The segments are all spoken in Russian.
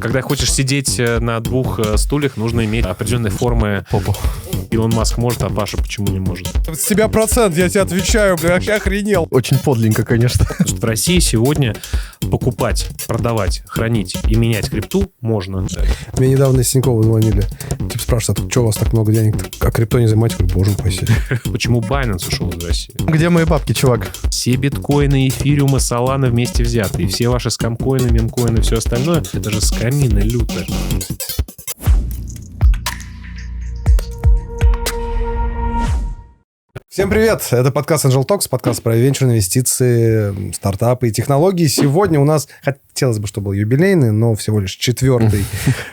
Когда хочешь сидеть на двух стульях, нужно иметь определенные формы. Попу. Илон Маск может, а Паша почему не может? С тебя процент, я тебе отвечаю, бля, я охренел. Очень подленько, конечно. В России сегодня покупать, продавать, хранить и менять крипту можно. Мне недавно из Тинькова звонили. Типа спрашивают, что у вас так много денег? А крипто не занимаете? Говорю, боже упаси. Почему Binance ушел из России? Где мои бабки, чувак? Все биткоины, эфириумы, соланы вместе взяты. И все ваши скамкоины, мемкоины и все остальное, это же скамина лютая. Всем привет! Это подкаст Angel Talks, подкаст про венчурные инвестиции, стартапы и технологии. Сегодня у нас, хотелось бы, чтобы был юбилейный, но всего лишь четвертый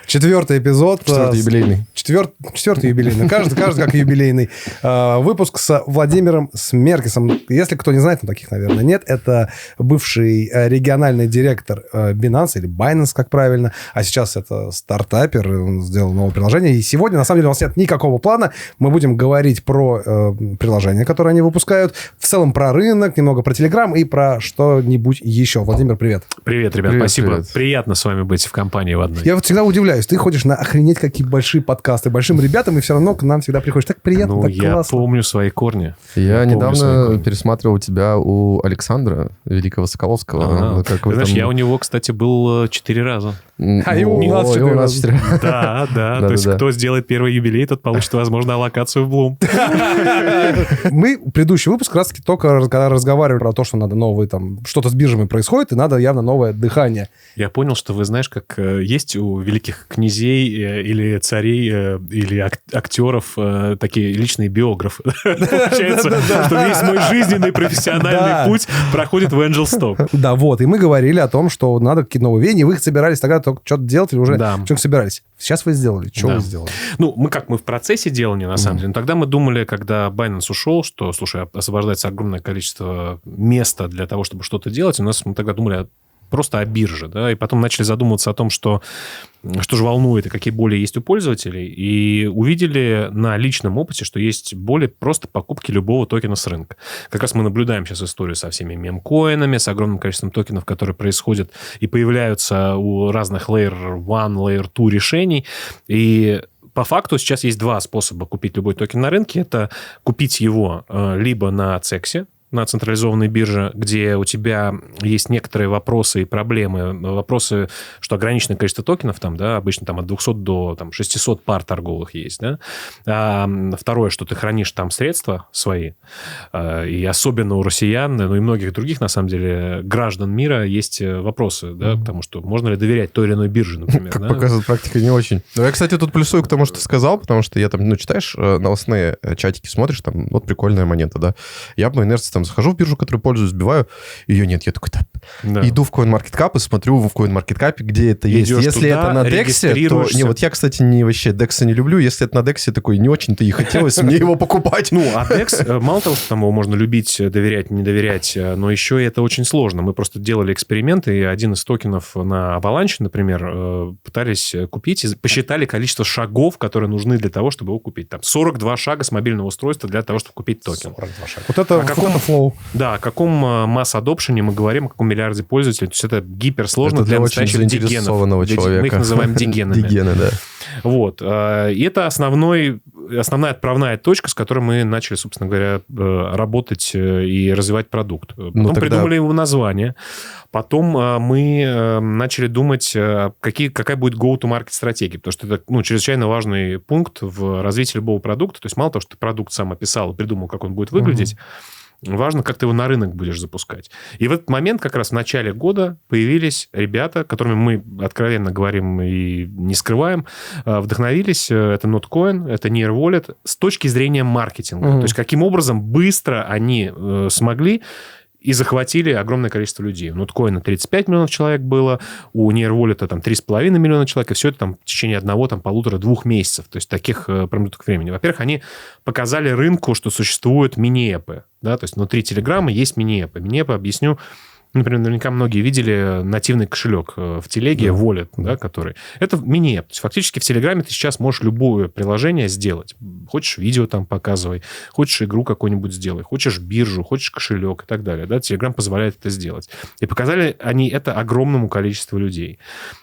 эпизод. Четвертый юбилейный. Четвертый юбилейный. Каждый как юбилейный. Выпуск с Владимиром Смеркисом. Если кто не знает, ну таких, наверное, нет. Это бывший региональный директор Binance, или Binance, как правильно. А сейчас это стартапер. Он сделал новое приложение. И сегодня, на самом деле, у нас нет никакого плана. Мы будем говорить про приложение, которые они выпускают, в целом про рынок, немного про Telegram и про что-нибудь еще. Владимир, привет. Привет, ребят, Привет, спасибо. привет. Приятно с вами быть в компании в одной. Я вот всегда удивляюсь. Ты ходишь на охренеть какие большие подкасты, большим ребятам, и все равно к нам всегда приходишь. Так приятно, Ну, так я классно. помню свои корни. Я помню свои недавно корни. пересматривал тебя у Александра Великого Соколовского. Ага. Как Ты вы знаешь, там- я у него, кстати, был 4 раза. А и у нас О, и четыре у нас раза. 4. Да. То есть, Да-да-да. кто сделает первый юбилей, тот получит, возможно, аллокацию в Bloom. Мы предыдущий выпуск как раз-таки только когда разговаривали про то, что надо новые там, что-то с биржами происходит, и надо явно новое дыхание. Я понял, что вы знаешь, как есть у великих князей или царей или актеров такие личные биографы. Получается, что весь мой жизненный профессиональный Да. путь проходит в Angel Stock. Да, вот. И мы говорили о том, что надо какие-то новые веяния. Вы собирались тогда только что-то делать или уже Да. что-то собирались? Сейчас вы сделали. Что Да. вы сделали? Ну, мы в процессе делания, на самом деле. Но тогда мы думали, когда Binance ушел, что, слушай, освобождается огромное количество места для того, чтобы что-то делать. Мы тогда думали просто о бирже, да, и потом начали задумываться о том, что же волнует и какие боли есть у пользователей, и увидели на личном опыте, что есть боли просто покупки любого токена с рынка. Как раз мы наблюдаем сейчас историю со всеми мемкоинами, с огромным количеством токенов, которые происходят и появляются у разных Layer 1, Layer 2 решений, и по факту сейчас есть два способа купить любой токен на рынке. Это купить его либо на CEX, на централизованной бирже, где у тебя есть некоторые вопросы и проблемы. Вопросы, что ограниченное количество токенов, там, да, обычно там, от 200 до там, 600 пар торговых есть. Да? А второе, что ты хранишь там средства свои. И особенно у россиян, ну и многих других, на самом деле, граждан мира есть вопросы. Да, потому что можно ли доверять той или иной бирже, например. Как да? показывает практика, не очень. Но я, кстати, тут плюсую к тому, что ты сказал, потому что я там, читаешь новостные чатики, смотришь, там, вот прикольная монета, да. Я по инерции там захожу в биржу, которую пользуюсь, сбиваю, ее нет. Я такой, Да. иду в CoinMarketCap и смотрю в CoinMarketCap, где это есть. Идешь Если туда, это на DEX, то... регистрируешься. Не, вот я, кстати, вообще DEX не люблю. Если это на DEX, такой не очень-то и хотелось мне его покупать. Ну, а DEX, мало того, что там его можно любить, доверять, не доверять, но еще и это очень сложно. Мы просто делали эксперименты, и один из токенов на Avalanche, например, пытались купить, и посчитали количество шагов, которые нужны для того, чтобы его купить. Там 42 шага с мобильного устройства для того, чтобы купить токен. 42 шага. Вот это, О каком- это флоу. Да, о каком масс-адопшене мы говорим, о каком миллиарде пользователей. То есть это гиперсложно Это для для очень настоящих дигенов. заинтересованного человека. Мы их называем дигенами. Дигены, да. Вот. И это основная отправная точка, с которой мы начали, собственно говоря, работать и развивать продукт. Потом тогда- придумали его название. Потом мы начали думать, какая будет go-to-market стратегия. Потому что это чрезвычайно важный пункт в развитии любого продукта. То есть мало того, что ты продукт сам описал и придумал, как он будет выглядеть, важно, как ты его на рынок будешь запускать. И в этот момент, как раз в начале года, появились ребята, которыми мы откровенно говорим и не скрываем, вдохновились. Это Notcoin, это Near Wallet с точки зрения маркетинга. То есть, каким образом быстро они смогли и захватили огромное количество людей. У Notcoin 35 миллионов человек было, у Near Wallet там 3,5 миллиона человек, и все это там в течение 1-1,5-2 месяцев. То есть таких промежуток времени. Во-первых, они показали рынку, что существуют мини-эпы. Да? То есть внутри Телеграма есть мини-эпы. Мини-эпы, объясню, например, наверняка многие видели нативный кошелек в Телеге, Wallet, да, который... Это мини-эп. То есть фактически в Телеграме ты сейчас можешь любое приложение сделать. Хочешь видео там показывай, хочешь игру какую-нибудь сделай, хочешь биржу, хочешь кошелек и так далее. Да? Телеграм позволяет это сделать. И показали они это огромному количеству людей.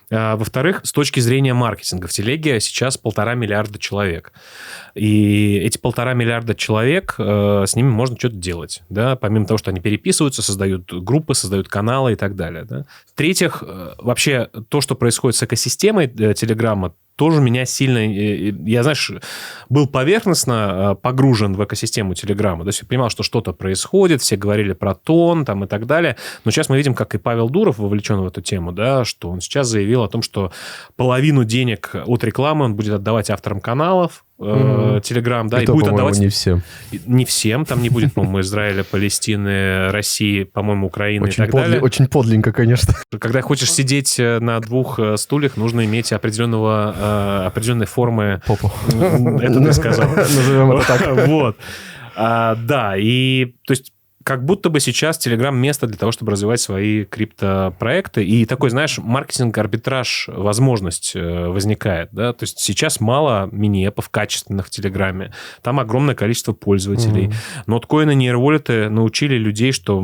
Во-вторых, с точки зрения маркетинга, в телеге сейчас 1,5 миллиарда человек. И эти 1,5 миллиарда человек, с ними можно что-то делать. Да? Помимо того, что они переписываются, создают группы, создают каналы и так далее. Да? В-третьих, вообще то, что происходит с экосистемой Телеграма, тоже меня сильно... Я, знаешь, был поверхностно погружен в экосистему Телеграма. То есть я понимал, что что-то происходит, все говорили про тон там, и так далее. Но сейчас мы видим, как и Павел Дуров вовлечен в эту тему, да, что он сейчас заявил о том, что половину денег от рекламы он будет отдавать авторам каналов, Телеграм, да, и будет отдавать... не всем. Не всем. Там не будет, по-моему, Израиля, Палестины, России, по-моему, Украины и так далее. Очень подлинно, конечно. Когда хочешь сидеть на 2 стульях, нужно иметь определенной формы... Попу. Это ты сказал. Назовем это так. Вот. Да, и то есть как будто бы сейчас Telegram место для того, чтобы развивать свои криптопроекты. И такой, знаешь, маркетинг-арбитраж возможность возникает. Да? То есть сейчас мало мини-эпов качественных в Телеграме. Там огромное количество пользователей. Ноткоины, нейрволеты научили людей, что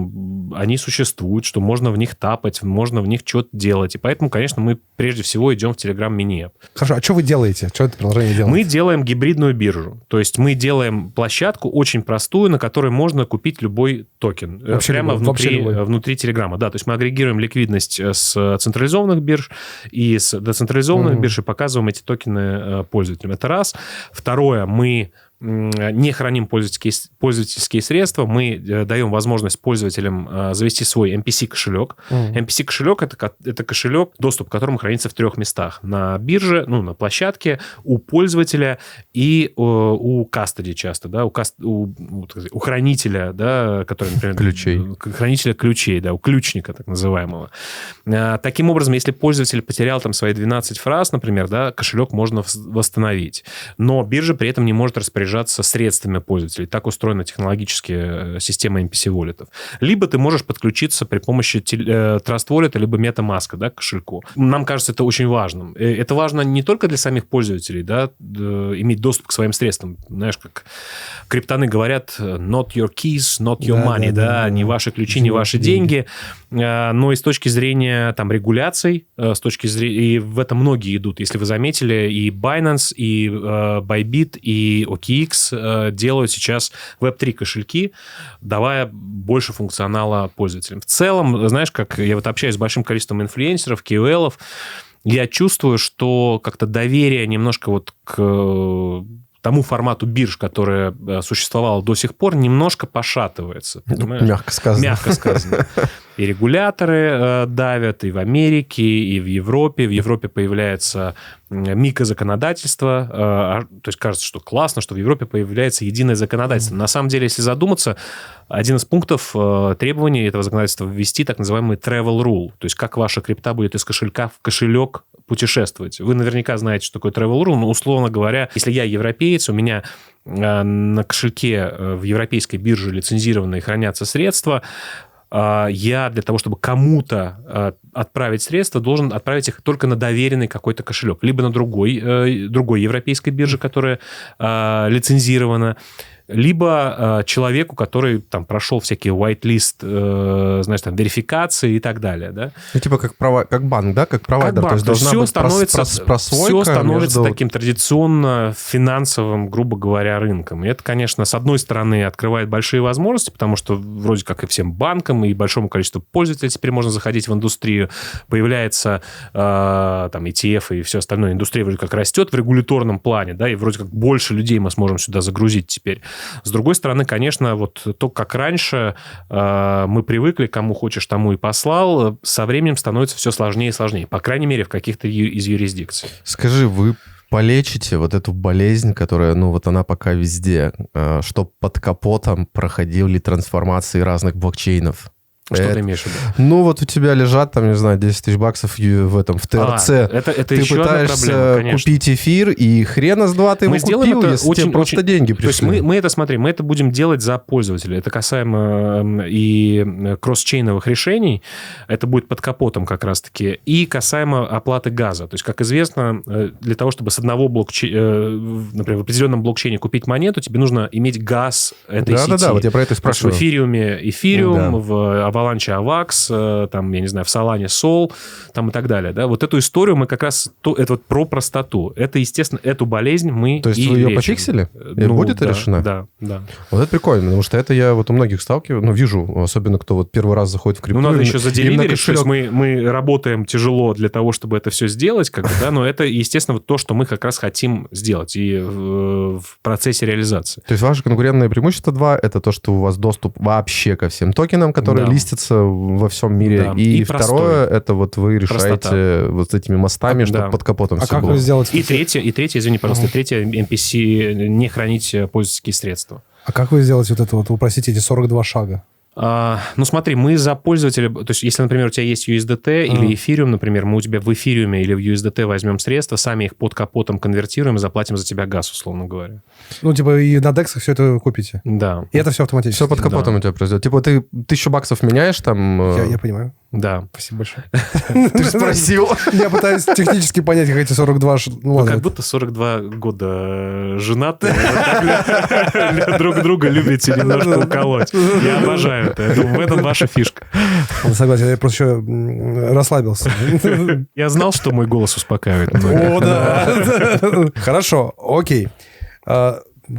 они существуют, что можно в них тапать, можно в них что-то делать. И поэтому, конечно, мы прежде всего идем в Telegram мини-эп. Хорошо, а что вы делаете? Что это приложение делает? Мы делаем гибридную биржу. То есть мы делаем площадку очень простую, на которой можно купить любой токен. Вообще прямо любой, внутри Телеграма. Да, то есть мы агрегируем ликвидность с централизованных бирж и с децентрализованных бирж и показываем эти токены пользователям. Это раз. Второе, мы не храним пользовательские средства, мы даем возможность пользователям завести свой MPC-кошелек. MPC-кошелек – это кошелек, доступ к которому хранится в 3 местах. На бирже, на площадке, у пользователя и у кастоди часто, да, у хранителя, да, который, например... Ключей. Хранителя ключей, да, у ключника так называемого. Таким образом, если пользователь потерял там свои 12 фраз, например, да, кошелек можно восстановить. Но биржа при этом не может распоряжаться средствами пользователей. Так устроена технологически система MPC-воллетов. Либо ты можешь подключиться при помощи Trust Wallet, либо MetaMask, да, к кошельку. Нам кажется это очень важным. Это важно не только для самих пользователей, да, иметь доступ к своим средствам. Знаешь, как криптоны говорят, not your keys, not your money, да, не ваши ключи, не ваши деньги. Но и с точки зрения там регуляций, с точки зрения... И в это многие идут. Если вы заметили, и Binance, и Bybit, и OKX делают сейчас Web3 кошельки, давая больше функционала пользователям. В целом, знаешь, как я вот общаюсь с большим количеством инфлюенсеров, KOL-ов, я чувствую, что как-то доверие немножко вот к тому формату бирж, которое существовало до сих пор, немножко пошатывается. Мягко сказано. Мягко сказано. И регуляторы давят, и в Америке, и в Европе. В Европе появляется микрозаконодательство. То есть кажется, что классно, что в Европе появляется единое законодательство. На самом деле, если задуматься, один из пунктов требований этого законодательства ввести так называемый travel rule. То есть как ваша крипта будет из кошелька в кошелек путешествовать. Вы наверняка знаете, что такое travel rule, но, условно говоря, если я европеец, у меня на кошельке в европейской бирже лицензированные хранятся средства, я для того, чтобы кому-то отправить средства, должен отправить их только на доверенный какой-то кошелек. Либо на другой европейской бирже, которая лицензирована, либо человеку, который там прошел всякие whitelist, знаешь, там, верификации и так далее, да? Ну, типа как банк, да? Как провайдер. Как банк. То есть все становится, прослойка все становится между... таким традиционно финансовым, грубо говоря, рынком. И это, конечно, с одной стороны, открывает большие возможности, потому что вроде как и всем банкам, и большому количеству пользователей теперь можно заходить в индустрию. Появляется там ETF и все остальное. Индустрия вроде как растет в регуляторном плане, да, и вроде как больше людей мы сможем сюда загрузить теперь. С другой стороны, конечно, вот то, как раньше мы привыкли, кому хочешь, тому и послал, со временем становится все сложнее и сложнее. По крайней мере, в каких-то из юрисдикций. Скажи, вы полечите вот эту болезнь, которая, вот она пока везде, что под капотом проходили трансформации разных блокчейнов? Что ты имеешь в виду? Ну, вот у тебя лежат, там, не знаю, 10 тысяч баксов в ТРЦ. Это ты еще пытаешься проблема, купить эфир, и хрена с два ты его купил, если тебе просто деньги пришли. То есть мы это, смотри, мы это будем делать за пользователя. Это касаемо и кросс-чейновых решений, это будет под капотом как раз-таки, и касаемо оплаты газа. То есть, как известно, для того, чтобы с одного блокчейна, например, в определенном блокчейне купить монету, тебе нужно иметь газ этой сети. Да-да-да, вот я про это и спрашиваю. В эфириуме эфириум, в Avalanche AVAX, там, я не знаю, в Solana Sol, там и так далее. Да? Вот эту историю мы как раз... Это вот про простоту. Это, естественно, эту болезнь мы То есть и вы ее лечим. пофиксили? И будет да, решена? Да. Вот это прикольно, потому что это я вот у многих сталкиваюсь, вижу, особенно кто вот первый раз заходит в крипту. Ну, надо еще именно заделиверить, то есть кошелек. мы работаем тяжело для того, чтобы это все сделать, как бы, да, но это, естественно, вот то, что мы как раз хотим сделать и в процессе реализации. То есть ваше конкурентное преимущество 2 — это то, что у вас доступ вообще ко всем токенам, которые Да. листятся во всем мире. Да. И И второе — это вот вы решаете Простота. вот этими мостами, чтобы Да. под капотом А все как было. вы сделаете? И третье, извини, пожалуйста, третье, MPC не хранить пользовательские средства. А как вы сделаете вот это вот, упростите эти 42 шага? Ну, смотри, мы за пользователя... То есть, если, например, у тебя есть USDT или Ethereum, например, мы у тебя в Ethereum или в USDT возьмем средства, сами их под капотом конвертируем и заплатим за тебя газ, условно говоря. Ну, типа, и на DEX все это купите. Да. И это все автоматически. Все под капотом у тебя произойдет. Типа ты $1000 меняешь там... Я понимаю. Да. Спасибо большое. Ты спросил. Я пытаюсь технически понять, как эти 42... Ну, Ну, ладно. как будто 42 года женаты, друг друга любите немножко уколоть. Я обожаю это. Я думаю, в этом ваша фишка. Ладно, согласен, я просто еще расслабился. Я знал, что мой голос успокаивает многих. О, да. Хорошо, окей.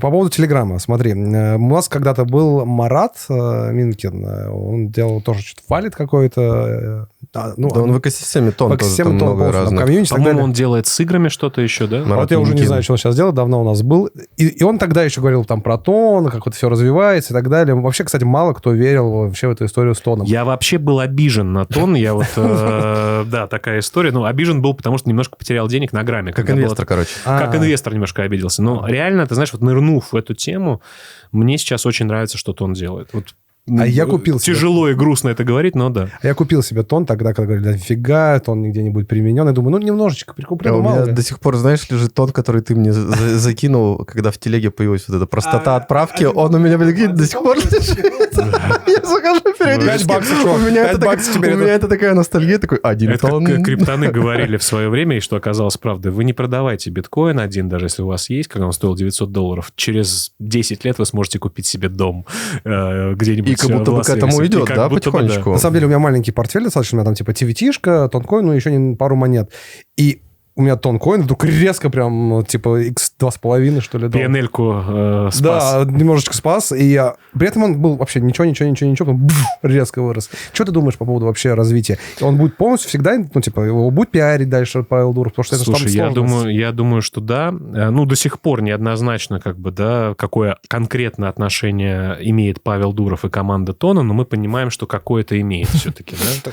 По поводу Телеграма, смотри, у нас когда-то был Марат Минкин, он делал тоже что-то валит какой-то. Ну, Да он в экосистеме тон в тоже экосистеме там тон много полностью, там разных. комьюнити и так По-моему, далее. он делает с играми что-то еще, да? Марат Вот я уже не Минкин. знаю, что он сейчас делает, давно у нас был. И он тогда еще говорил там про тон, как вот все развивается и так далее. Вообще, кстати, мало кто верил вообще в эту историю с тоном. Я вообще был обижен на тон. Я вот, да, такая история. Ну, обижен был, потому что немножко потерял денег на грамме. Как когда было инвестор, короче. Как инвестор немножко обиделся. Но реально, ты знаешь, вот нырнув в эту тему, мне сейчас очень нравится, что он делает. Вот, А я купил себе. Тяжело и грустно это говорить, но да. Я купил себе тон тогда, когда говорили, да нифига, тон нигде не будет применен. Я думаю, ну, немножечко прикуплю, А у мало меня ли. до сих пор, знаешь, лежит тон, который ты мне закинул, когда в телеге появилась вот эта простота отправки. Он у меня, блин, до сих пор лежит. Я захожу периодически. 5 баксов, чувак. У меня 5 баксов теперь это такая ностальгия, такой 1 Это тон. как криптоны говорили в свое время, и что оказалось правдой. Вы не продавайте биткоин один, даже если у вас есть, когда он стоил $900. Через 10 лет вы сможете купить себе дом где-нибудь И как будто в бы к этому Лас-Вегасе. идет, И как да, будто бы да. потихонечку? На самом деле у меня маленький портфель достаточно, у меня там типа TVT-шка, тонкоин, ну еще пару монет. И у меня тонкоин вдруг резко прям, ну, типа, x2,5, что ли. дал. PNL-ку спас. Да, немножечко спас. И при этом он был вообще ничего, потом резко вырос. Что ты думаешь по поводу вообще развития? Он будет полностью всегда, ну, типа, его будет пиарить дальше Павел Дуров, потому что это Слушай, там сложно. я думаю, что да. Ну, до сих пор неоднозначно, как бы, да, какое конкретно отношение имеет Павел Дуров и команда Тона, но мы понимаем, что какое-то имеет все-таки, да.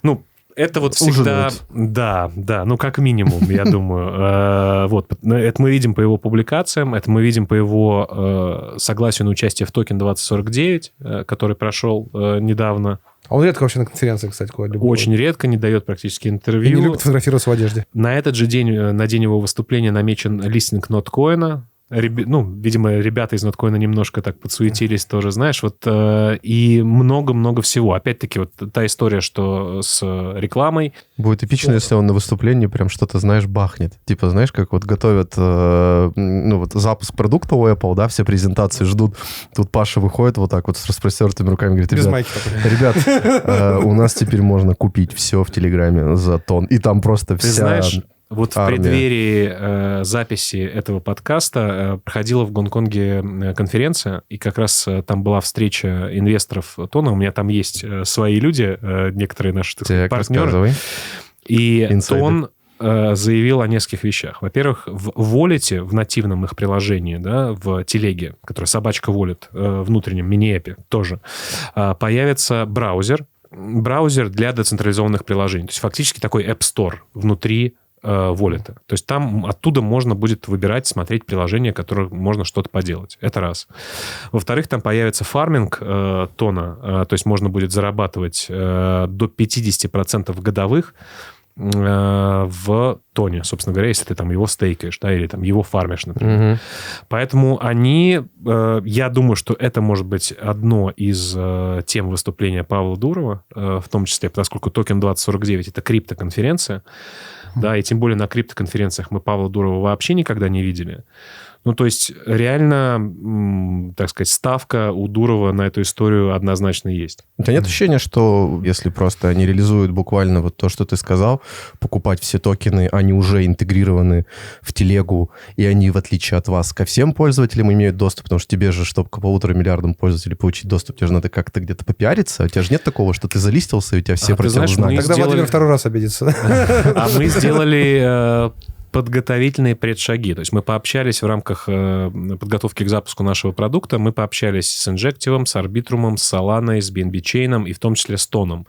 Ну, это вот всегда... Ужинают. Да, ну, как минимум, я думаю. Вот, это мы видим по его публикациям, это мы видим по его согласию на участие в токен 2049, который прошел недавно. А он редко вообще на конференции, кстати, ходит. Очень редко, не дает практически И интервью. не любит фотографироваться в одежде. На этот же день, на день его выступления, намечен листинг ноткоина. Ну, видимо, ребята из ноткоина немножко так подсуетились тоже, знаешь, вот, и много-много всего. Опять-таки, вот та история, что с рекламой. Будет эпично, если он на выступлении прям что-то, знаешь, бахнет. Типа, знаешь, как вот готовят, ну, вот запуск продукта у Apple, да, все презентации ждут. Тут Паша выходит вот так вот с распростертыми руками, говорит, Без ребят, майки такой. ребят, у нас теперь можно купить все в Телеграме за тон. И там просто Ты вся... знаешь, вот армия. в преддверии записи этого подкаста проходила в Гонконге конференция, и как раз там была встреча инвесторов Тона. У меня там есть свои люди, некоторые наши, так сказать, Так, партнеры. рассказывай. И Инсайды. Тон заявил о нескольких вещах. Во-первых, в Wallet, в нативном их приложении, да, в телеге, которая собачка Wallet, внутреннем мини-эпе тоже, появится браузер для децентрализованных приложений. То есть фактически такой App Store внутри Wallet. То есть там оттуда можно будет выбирать, смотреть приложения, в которых можно что-то поделать. Это раз. Во-вторых, там появится фарминг Тона, то есть можно будет зарабатывать до 50% годовых в Тоне, собственно говоря, если ты там его стейкаешь, да, или там его фармишь, например. Поэтому я думаю, что это может быть одно из тем выступления Павла Дурова, в том числе, поскольку токен 2049 — это криптоконференция, да, и тем более на криптоконференциях мы Павла Дурова вообще никогда не видели. Ну, то есть, реально, так сказать, ставка у Дурова на эту историю однозначно есть. У тебя нет ощущения, что если просто они реализуют буквально вот то, что ты сказал, покупать все токены, они уже интегрированы в телегу, и они, в отличие от вас, ко всем пользователям имеют доступ, потому что тебе же, чтобы к 1,5 миллиардам пользователей получить доступ, тебе же надо как-то где-то попиариться. У тебя же нет такого, что ты залистился, и у тебя все про тебя узнали. Тогда Владимир второй раз обидится. А мы сделали подготовительные предшаги. То есть мы пообщались в рамках подготовки к запуску нашего продукта, мы пообщались с Injective, с Arbitrum, с Solana, с BNB Chain, и в том числе с Тоном.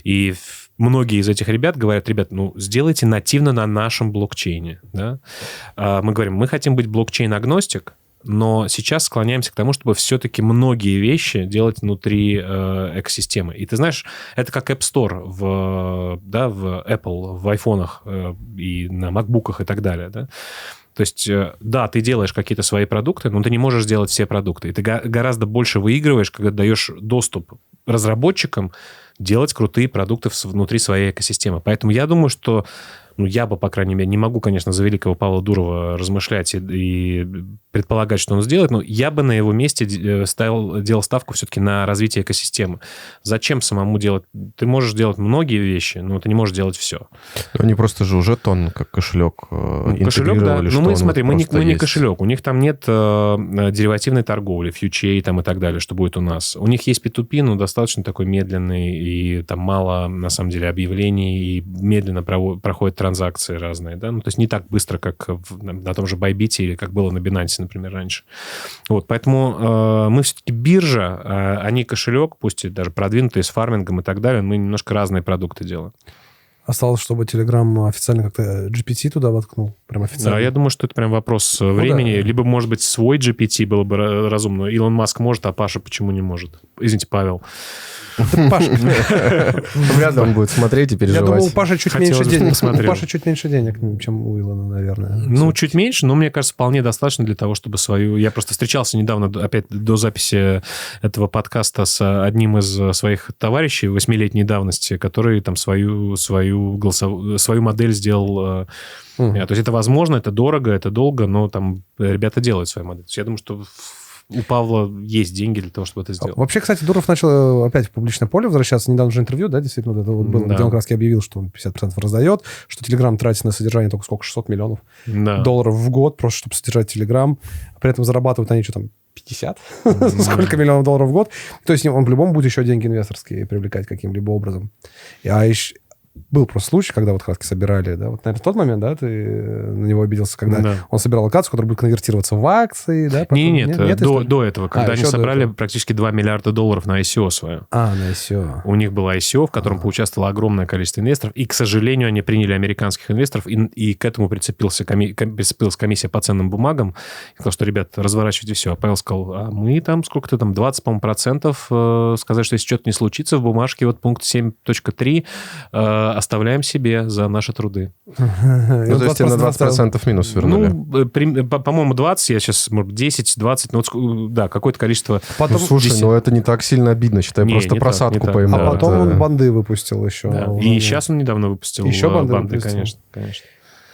И многие из этих ребят говорят, ребят, ну, сделайте нативно на нашем блокчейне. Да? Мы говорим, мы хотим быть блокчейн-агностик, но сейчас склоняемся к тому, чтобы все-таки многие вещи делать внутри экосистемы. И ты знаешь, это как App Store в Apple, в айфонах и на макбуках и так далее. Да? То есть, да, ты делаешь какие-то свои продукты, но ты не можешь делать все продукты. И ты гораздо больше выигрываешь, когда даешь доступ разработчикам делать крутые продукты внутри своей экосистемы. Поэтому я думаю, что я бы, по крайней мере, не могу, конечно, за великого Павла Дурова размышлять и предполагать, что он сделает, но я бы на его месте делал ставку все-таки на развитие экосистемы. Зачем самому делать? Ты можешь делать многие вещи, но ты не можешь делать все. Они просто же уже Тон как кошелек кошелек, да. Ну, мы, смотри, мы не кошелек. У них там нет деривативной торговли, фьючей там и так далее, что будет у нас. У них есть P2P, но достаточно такой медленный, и там мало, на самом деле, объявлений, и медленно проходят транзакции разные, да, ну, то есть не так быстро, как на том же Bybit или как было на Binance, например, раньше. Вот, поэтому мы все-таки биржа, они кошелек, пусть и даже продвинутые с фармингом и так далее, мы немножко разные продукты делаем. Осталось, чтобы Telegram официально как-то GPT туда воткнул, прям официально. Да, я думаю, что это прям вопрос времени. Да. Либо, может быть, свой GPT было бы разумно. Илон Маск может, а Паша почему не может? Извините, Павел. Паша. Вряд ли он будет смотреть и переживать. Я думаю, у Паши чуть меньше денег. У Паши чуть меньше денег, чем у Илона, наверное. Ну, чуть меньше, но мне кажется, вполне достаточно для того, чтобы свою... Я просто встречался недавно, опять до записи этого подкаста, с одним из своих товарищей 8-летней давности, который там свою модель сделал. То есть это возможно, это дорого, это долго, но там ребята делают свою модель. Я думаю, что у Павла есть деньги для того, чтобы это сделать. Вообще, кстати, Дуров начал опять в публичное поле возвращаться. Недавно же интервью, да, действительно, вот это вот было, где он как раз объявил, что он 50% раздает, что Telegram тратит на содержание только сколько, 600 миллионов долларов в год, просто чтобы содержать Telegram. При этом зарабатывают они что там, 50? Сколько миллионов долларов в год? То есть он по-любому будет еще деньги инвесторские привлекать каким-либо образом. А еще... Был просто случай, когда вот краски собирали, да, вот, наверное, в тот момент, да, ты на него обиделся, когда он собирал локацию, которая будет конвертироваться в акции, да? Потом... Нет, до этого, когда они собрали практически $2 миллиарда на ICO свое. На ICO. У них было ICO, в котором поучаствовало огромное количество инвесторов, и, к сожалению, они приняли американских инвесторов, и к этому прицепилась комиссия по ценным бумагам, и сказал, что, ребят, разворачивайте все. А Павел сказал, а мы там, сколько-то там, 20, по-моему, процентов, сказать, что если что-то не случится, в бумажке вот пункт 7.3 оставляем себе за наши труды. Ну, то есть тебе на 20% минус вернули? Ну, по-моему, 20, я сейчас, может, 10, 20, ну, вот, да, какое-то количество. Потом, слушай, 10... это не так сильно обидно, считай, просто просадку поймал. А потом он банды выпустил еще. Да. И сейчас он недавно выпустил еще банды, конечно.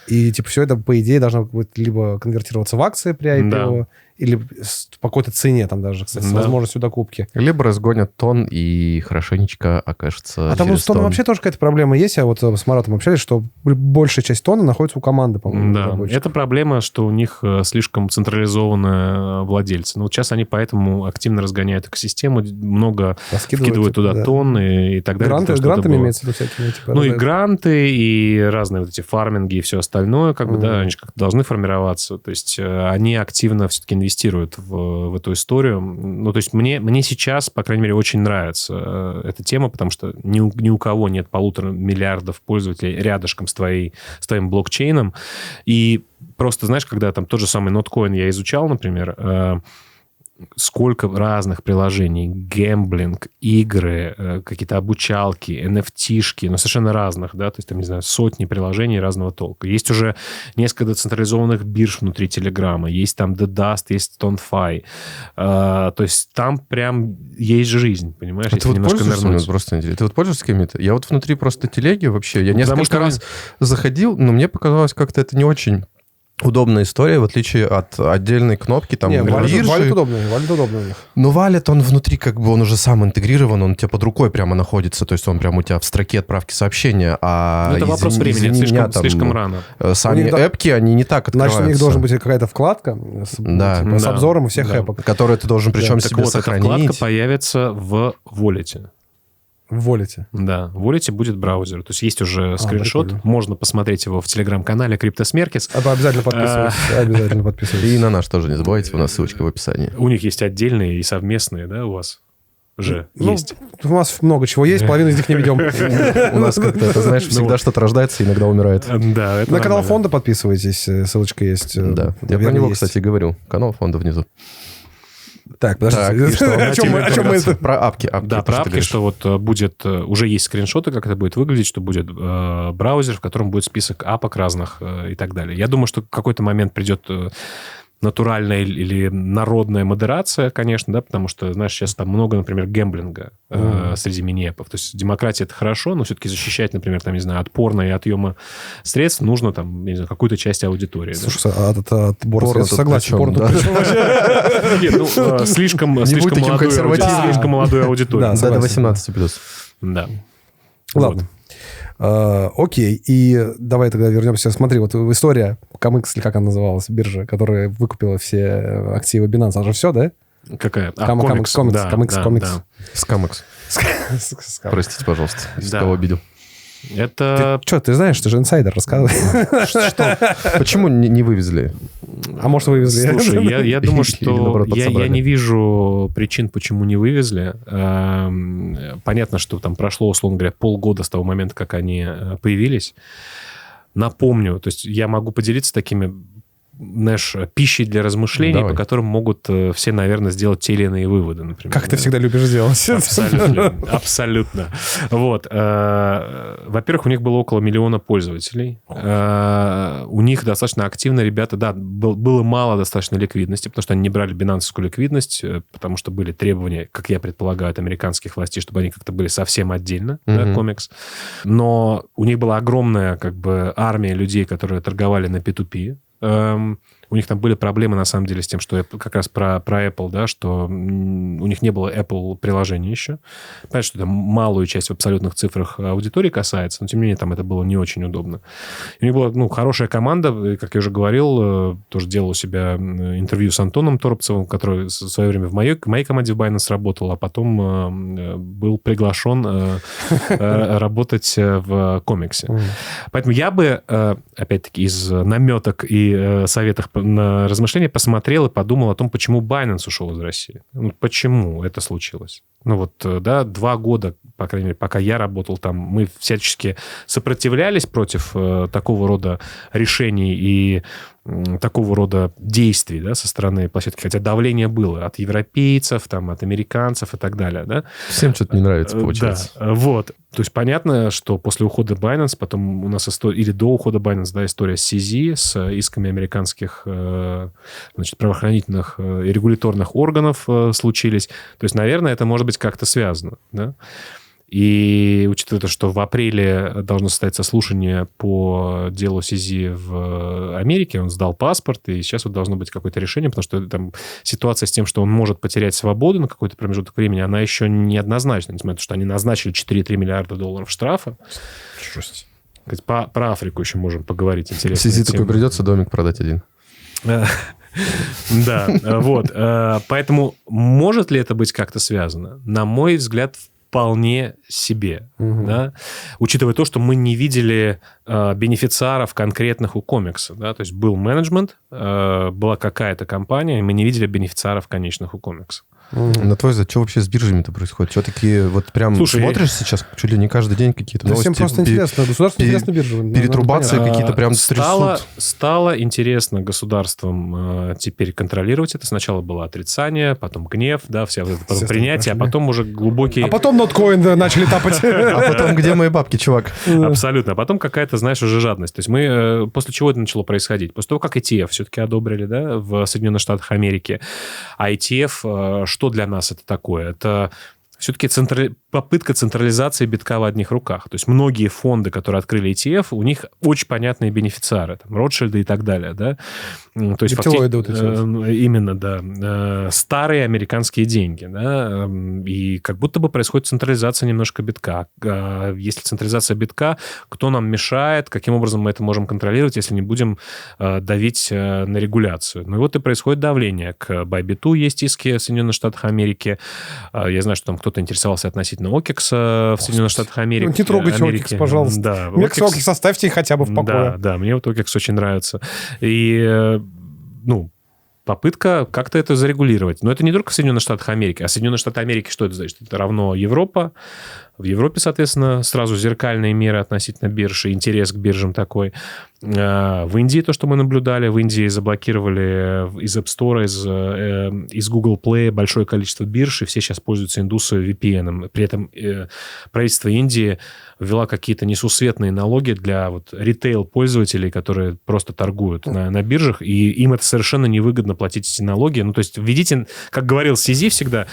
И, типа, все это, по идее, должно быть либо конвертироваться в акции при IPO, или по какой-то цене там даже, кстати, с возможностью докупки. Либо разгонят Тон и хорошенечко окажется А там с Тоном вообще тоже какая-то проблема есть. Я вот с Маратом общались, что большая часть Тона находится у команды, по-моему. Да, это проблема, что у них слишком централизованные владельцы. Ну, вот сейчас они поэтому активно разгоняют экосистему, много вкидывают туда Тон и так далее. Грантами имеется в виду всякие? Типа, и гранты, и разные вот эти фарминги, и все остальное, как бы, да, они же как-то должны формироваться. То есть они активно все-таки инвестируют в эту историю. Ну, то есть мне сейчас, по крайней мере, очень нравится эта тема, потому что ни у кого нет 1,5 миллиарда пользователей рядышком с твоим блокчейном. И просто, знаешь, когда там тот же самый Notcoin я изучал, например, сколько разных приложений, гэмблинг, игры, какие-то обучалки, NFT-шки, но совершенно разных, да, то есть там, не знаю, сотни приложений разного толка. Есть уже несколько децентрализованных бирж внутри Телеграма, есть там The Dust, есть TonFi, то есть там прям есть жизнь, понимаешь, если вот немножко нырнуть. Просто интересно. Ты вот пользуешься какими-то? Я вот внутри просто телеги вообще, я несколько раз заходил, но мне показалось как-то это не очень удобная история, в отличие от отдельной кнопки, там, валит удобно у них. Но валит он внутри, как бы он уже сам интегрирован, он у тебя под рукой прямо находится, то есть он прямо у тебя в строке отправки сообщения, а... это вопрос времени, слишком рано. Сами эпки, они не так открываются. Значит, у них должна быть какая-то вкладка с обзором всех эпок. Которую ты должен причем себе сохранить. Эта вкладка появится в Wallet. В Wallet? Да, в Wallet будет браузер. То есть уже скриншот, прикольно. Можно посмотреть его в телеграм-канале CryptoSmerkis. Обязательно подписывайтесь. И на наш тоже не забывайте, у нас ссылочка в описании. У них есть отдельные и совместные, да, у вас? Есть. У нас много чего есть, половину из них не ведем. У нас как-то, это, знаешь, всегда что-то рождается, иногда умирает. Да, на канал фонда подписывайтесь, ссылочка есть. Да, я про него, кстати, говорю. Канал фонда внизу. Так, подождите. О чем мы это? Про апки. Да, про апки, что вот будет... Уже есть скриншоты, как это будет выглядеть, что будет браузер, в котором будет список апок разных и так далее. Я думаю, что в какой-то момент придет натуральная или народная модерация, конечно, да, потому что, знаешь, сейчас там много, например, гэмблинга среди мини-эпов. То есть демократия — это хорошо, но все-таки защищать, например, там, не знаю, от порно и отъема средств нужно там, не знаю, какую-то часть аудитории. Слушай, от порно согласен. Слишком молодую аудиторию. Да, до 18+. Да. Ладно. Окей, и давай тогда вернемся. Смотри, вот история COMEX, или как она называлась, биржа, которая выкупила все активы Binance. Она же все, да? Какая? COMEX. Скамекс. Простите, пожалуйста, если кого обидел. Это... Ты знаешь, ты же инсайдер, рассказывай. Что? Почему не вывезли? А может, вывезли? Слушай, я думаю, что я не вижу причин, почему не вывезли. Понятно, что там прошло, условно говоря, полгода с того момента, как они появились. Напомню, то есть я могу поделиться такими, знаешь, пищей для размышлений, по которым могут все, наверное, сделать те или иные выводы, например. Как ты всегда любишь делать. Абсолютно. Вот. Во-первых, у них было около 1 миллиона пользователей. У них достаточно активно ребята... Да, было мало достаточно ликвидности, потому что они не брали бинансовскую ликвидность, потому что были требования, как я предполагаю, от американских властей, чтобы они как-то были совсем отдельно, COMEX. Но у них была огромная как бы армия людей, которые торговали на P2P. У них там были проблемы, на самом деле, с тем, что как раз про Apple, да, что у них не было Apple приложения еще. Понятно, что это малую часть в абсолютных цифрах аудитории касается, но, тем не менее, там это было не очень удобно. И у них была хорошая команда, как я уже говорил, тоже делал у себя интервью с Антоном Торопцевым, который в свое время в моей команде в Binance работал, а потом был приглашен работать в COMEX. Поэтому я бы, опять-таки, из наметок и советов на размышления посмотрел и подумал о том, почему Binance ушел из России. Почему это случилось? 2 года, по крайней мере, пока я работал там, мы всячески сопротивлялись против такого рода решений и такого рода действий, да, со стороны площадки, хотя давление было от европейцев, там, от американцев и так далее. Да? Всем что-то не нравится, получается. Да, вот. То есть понятно, что после ухода Binance, потом у нас или до ухода Binance, да, история с CZ, с исками американских правоохранительных и регуляторных органов случились. То есть, наверное, это может быть как-то связано, да. И учитывая то, что в апреле должно состояться слушание по делу CZ в Америке, он сдал паспорт, и сейчас вот должно быть какое-то решение, потому что там ситуация с тем, что он может потерять свободу на какой-то промежуток времени, она еще неоднозначна, несмотря на то, что они назначили $4,3 миллиарда штрафа. Жесть. Про Африку еще можем поговорить. Интересно. CZ такой придется домик продать один. Да, вот. Поэтому может ли это быть как-то связано? На мой взгляд, вполне себе, да? Учитывая то, что мы не видели бенефициаров конкретных у COMEX, да? То есть был менеджмент, была какая-то компания, и мы не видели бенефициаров конечных у COMEX. На твой взгляд, что вообще с биржами-то происходит? Что такие вот прям смотришь сейчас чуть ли не каждый день какие-то новости? Всем просто интересно. Государству интересно биржи. Перетрубации какие-то прям трясут. Стало интересно государством теперь контролировать это. Сначала было отрицание, потом гнев, да, потом принятие, а потом уже глубокие... А потом ноткоин начали тапать. А потом где мои бабки, чувак? Абсолютно. А потом какая-то, знаешь, уже жадность. То есть мы... После чего это начало происходить? После того, как ETF все-таки одобрили, да, в Соединенных Штатах Америки. А ETF, что для нас это такое? Это все-таки попытка централизации битка в одних руках. То есть многие фонды, которые открыли ETF, у них очень понятные бенефициары, там, Ротшильды и так далее, да. То есть именно, да. Старые американские деньги, да. И как будто бы происходит централизация немножко битка. Если централизация битка, кто нам мешает, каким образом мы это можем контролировать, если не будем давить на регуляцию? Ну и вот и происходит давление. К Bybit есть иски в Соединенных Штатах Америки. Я знаю, что там кто-то интересовался относительно OKEX в Соединенных Штатах Америки. Ну, не трогайте OKEX, пожалуйста. Да, мне OKEX оставьте хотя бы в покое. Да, мне вот OKEX очень нравится. И, попытка как-то это зарегулировать. Но это не только в Соединенных Штатах Америки. А Соединенные Штаты Америки, что это значит? Это равно Европа. В Европе, соответственно, сразу зеркальные меры относительно биржи, интерес к биржам такой. В Индии то, что мы наблюдали, в Индии заблокировали из App Store, из Google Play большое количество бирж, и все сейчас пользуются индусой VPN. При этом правительство Индии ввело какие-то несусветные налоги для ритейл-пользователей, которые просто торгуют на биржах, и им это совершенно невыгодно платить эти налоги. Ну, то есть, введите, как говорил Сизи всегда,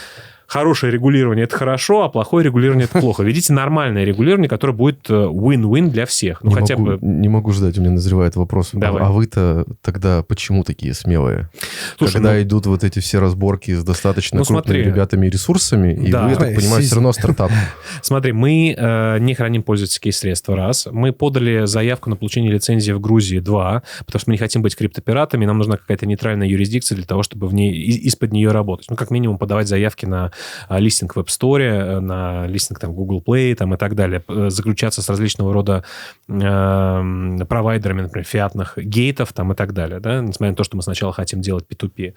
хорошее регулирование – это хорошо, а плохое регулирование – это плохо. Ведите нормальное регулирование, которое будет win-win для всех. Ну, Не могу ждать, у меня назревает вопрос. Давай. А вы-то тогда почему такие смелые? Слушай, когда идут вот эти все разборки с достаточно крупными ребятами и ресурсами, и вы, я так понимаю, все равно стартап. Смотри, мы не храним пользовательские средства, раз. Мы подали заявку на получение лицензии в Грузии, два, потому что мы не хотим быть криптопиратами, нам нужна какая-то нейтральная юрисдикция для того, чтобы из-под нее работать. Ну, как минимум, подавать заявки на листинг в App Store, на листинг там, Google Play там, и так далее, заключаться с различного рода провайдерами, например, фиатных гейтов там, и так далее, да? Несмотря на то, что мы сначала хотим делать P2P.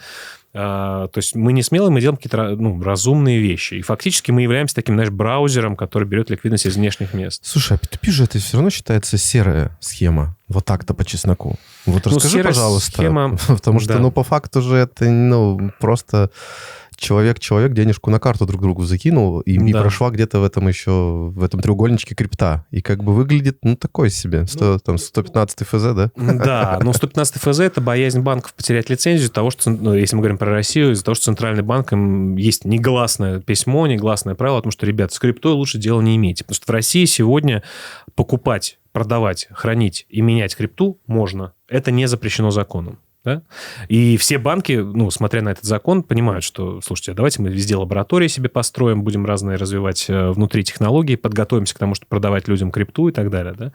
То есть мы не смелые, мы делаем какие-то разумные вещи. И фактически мы являемся таким, знаешь, браузером, который берет ликвидность из внешних мест. Слушай, а P2P же это все равно считается серая схема. Вот так-то по чесноку. Вот расскажи, пожалуйста. Схема... Потому что, по факту же это, просто... Человек денежку на карту друг другу закинул, и прошла где-то в этом треугольничке крипта. И как бы выглядит, такой себе. 115 ФЗ, да? Да, но 115 ФЗ – это боязнь банков потерять лицензию, того, что, если мы говорим про Россию, из-за того, что центральный банк, им есть негласное письмо, негласное правило о том, что, ребят, с криптой лучше дела не имейте. Потому что в России сегодня покупать, продавать, хранить и менять крипту можно. Это не запрещено законом. Да? И все банки, смотря на этот закон, понимают, что, слушайте, давайте мы везде лаборатории себе построим, будем разные развивать внутри технологии, подготовимся к тому, чтобы продавать людям крипту и так далее.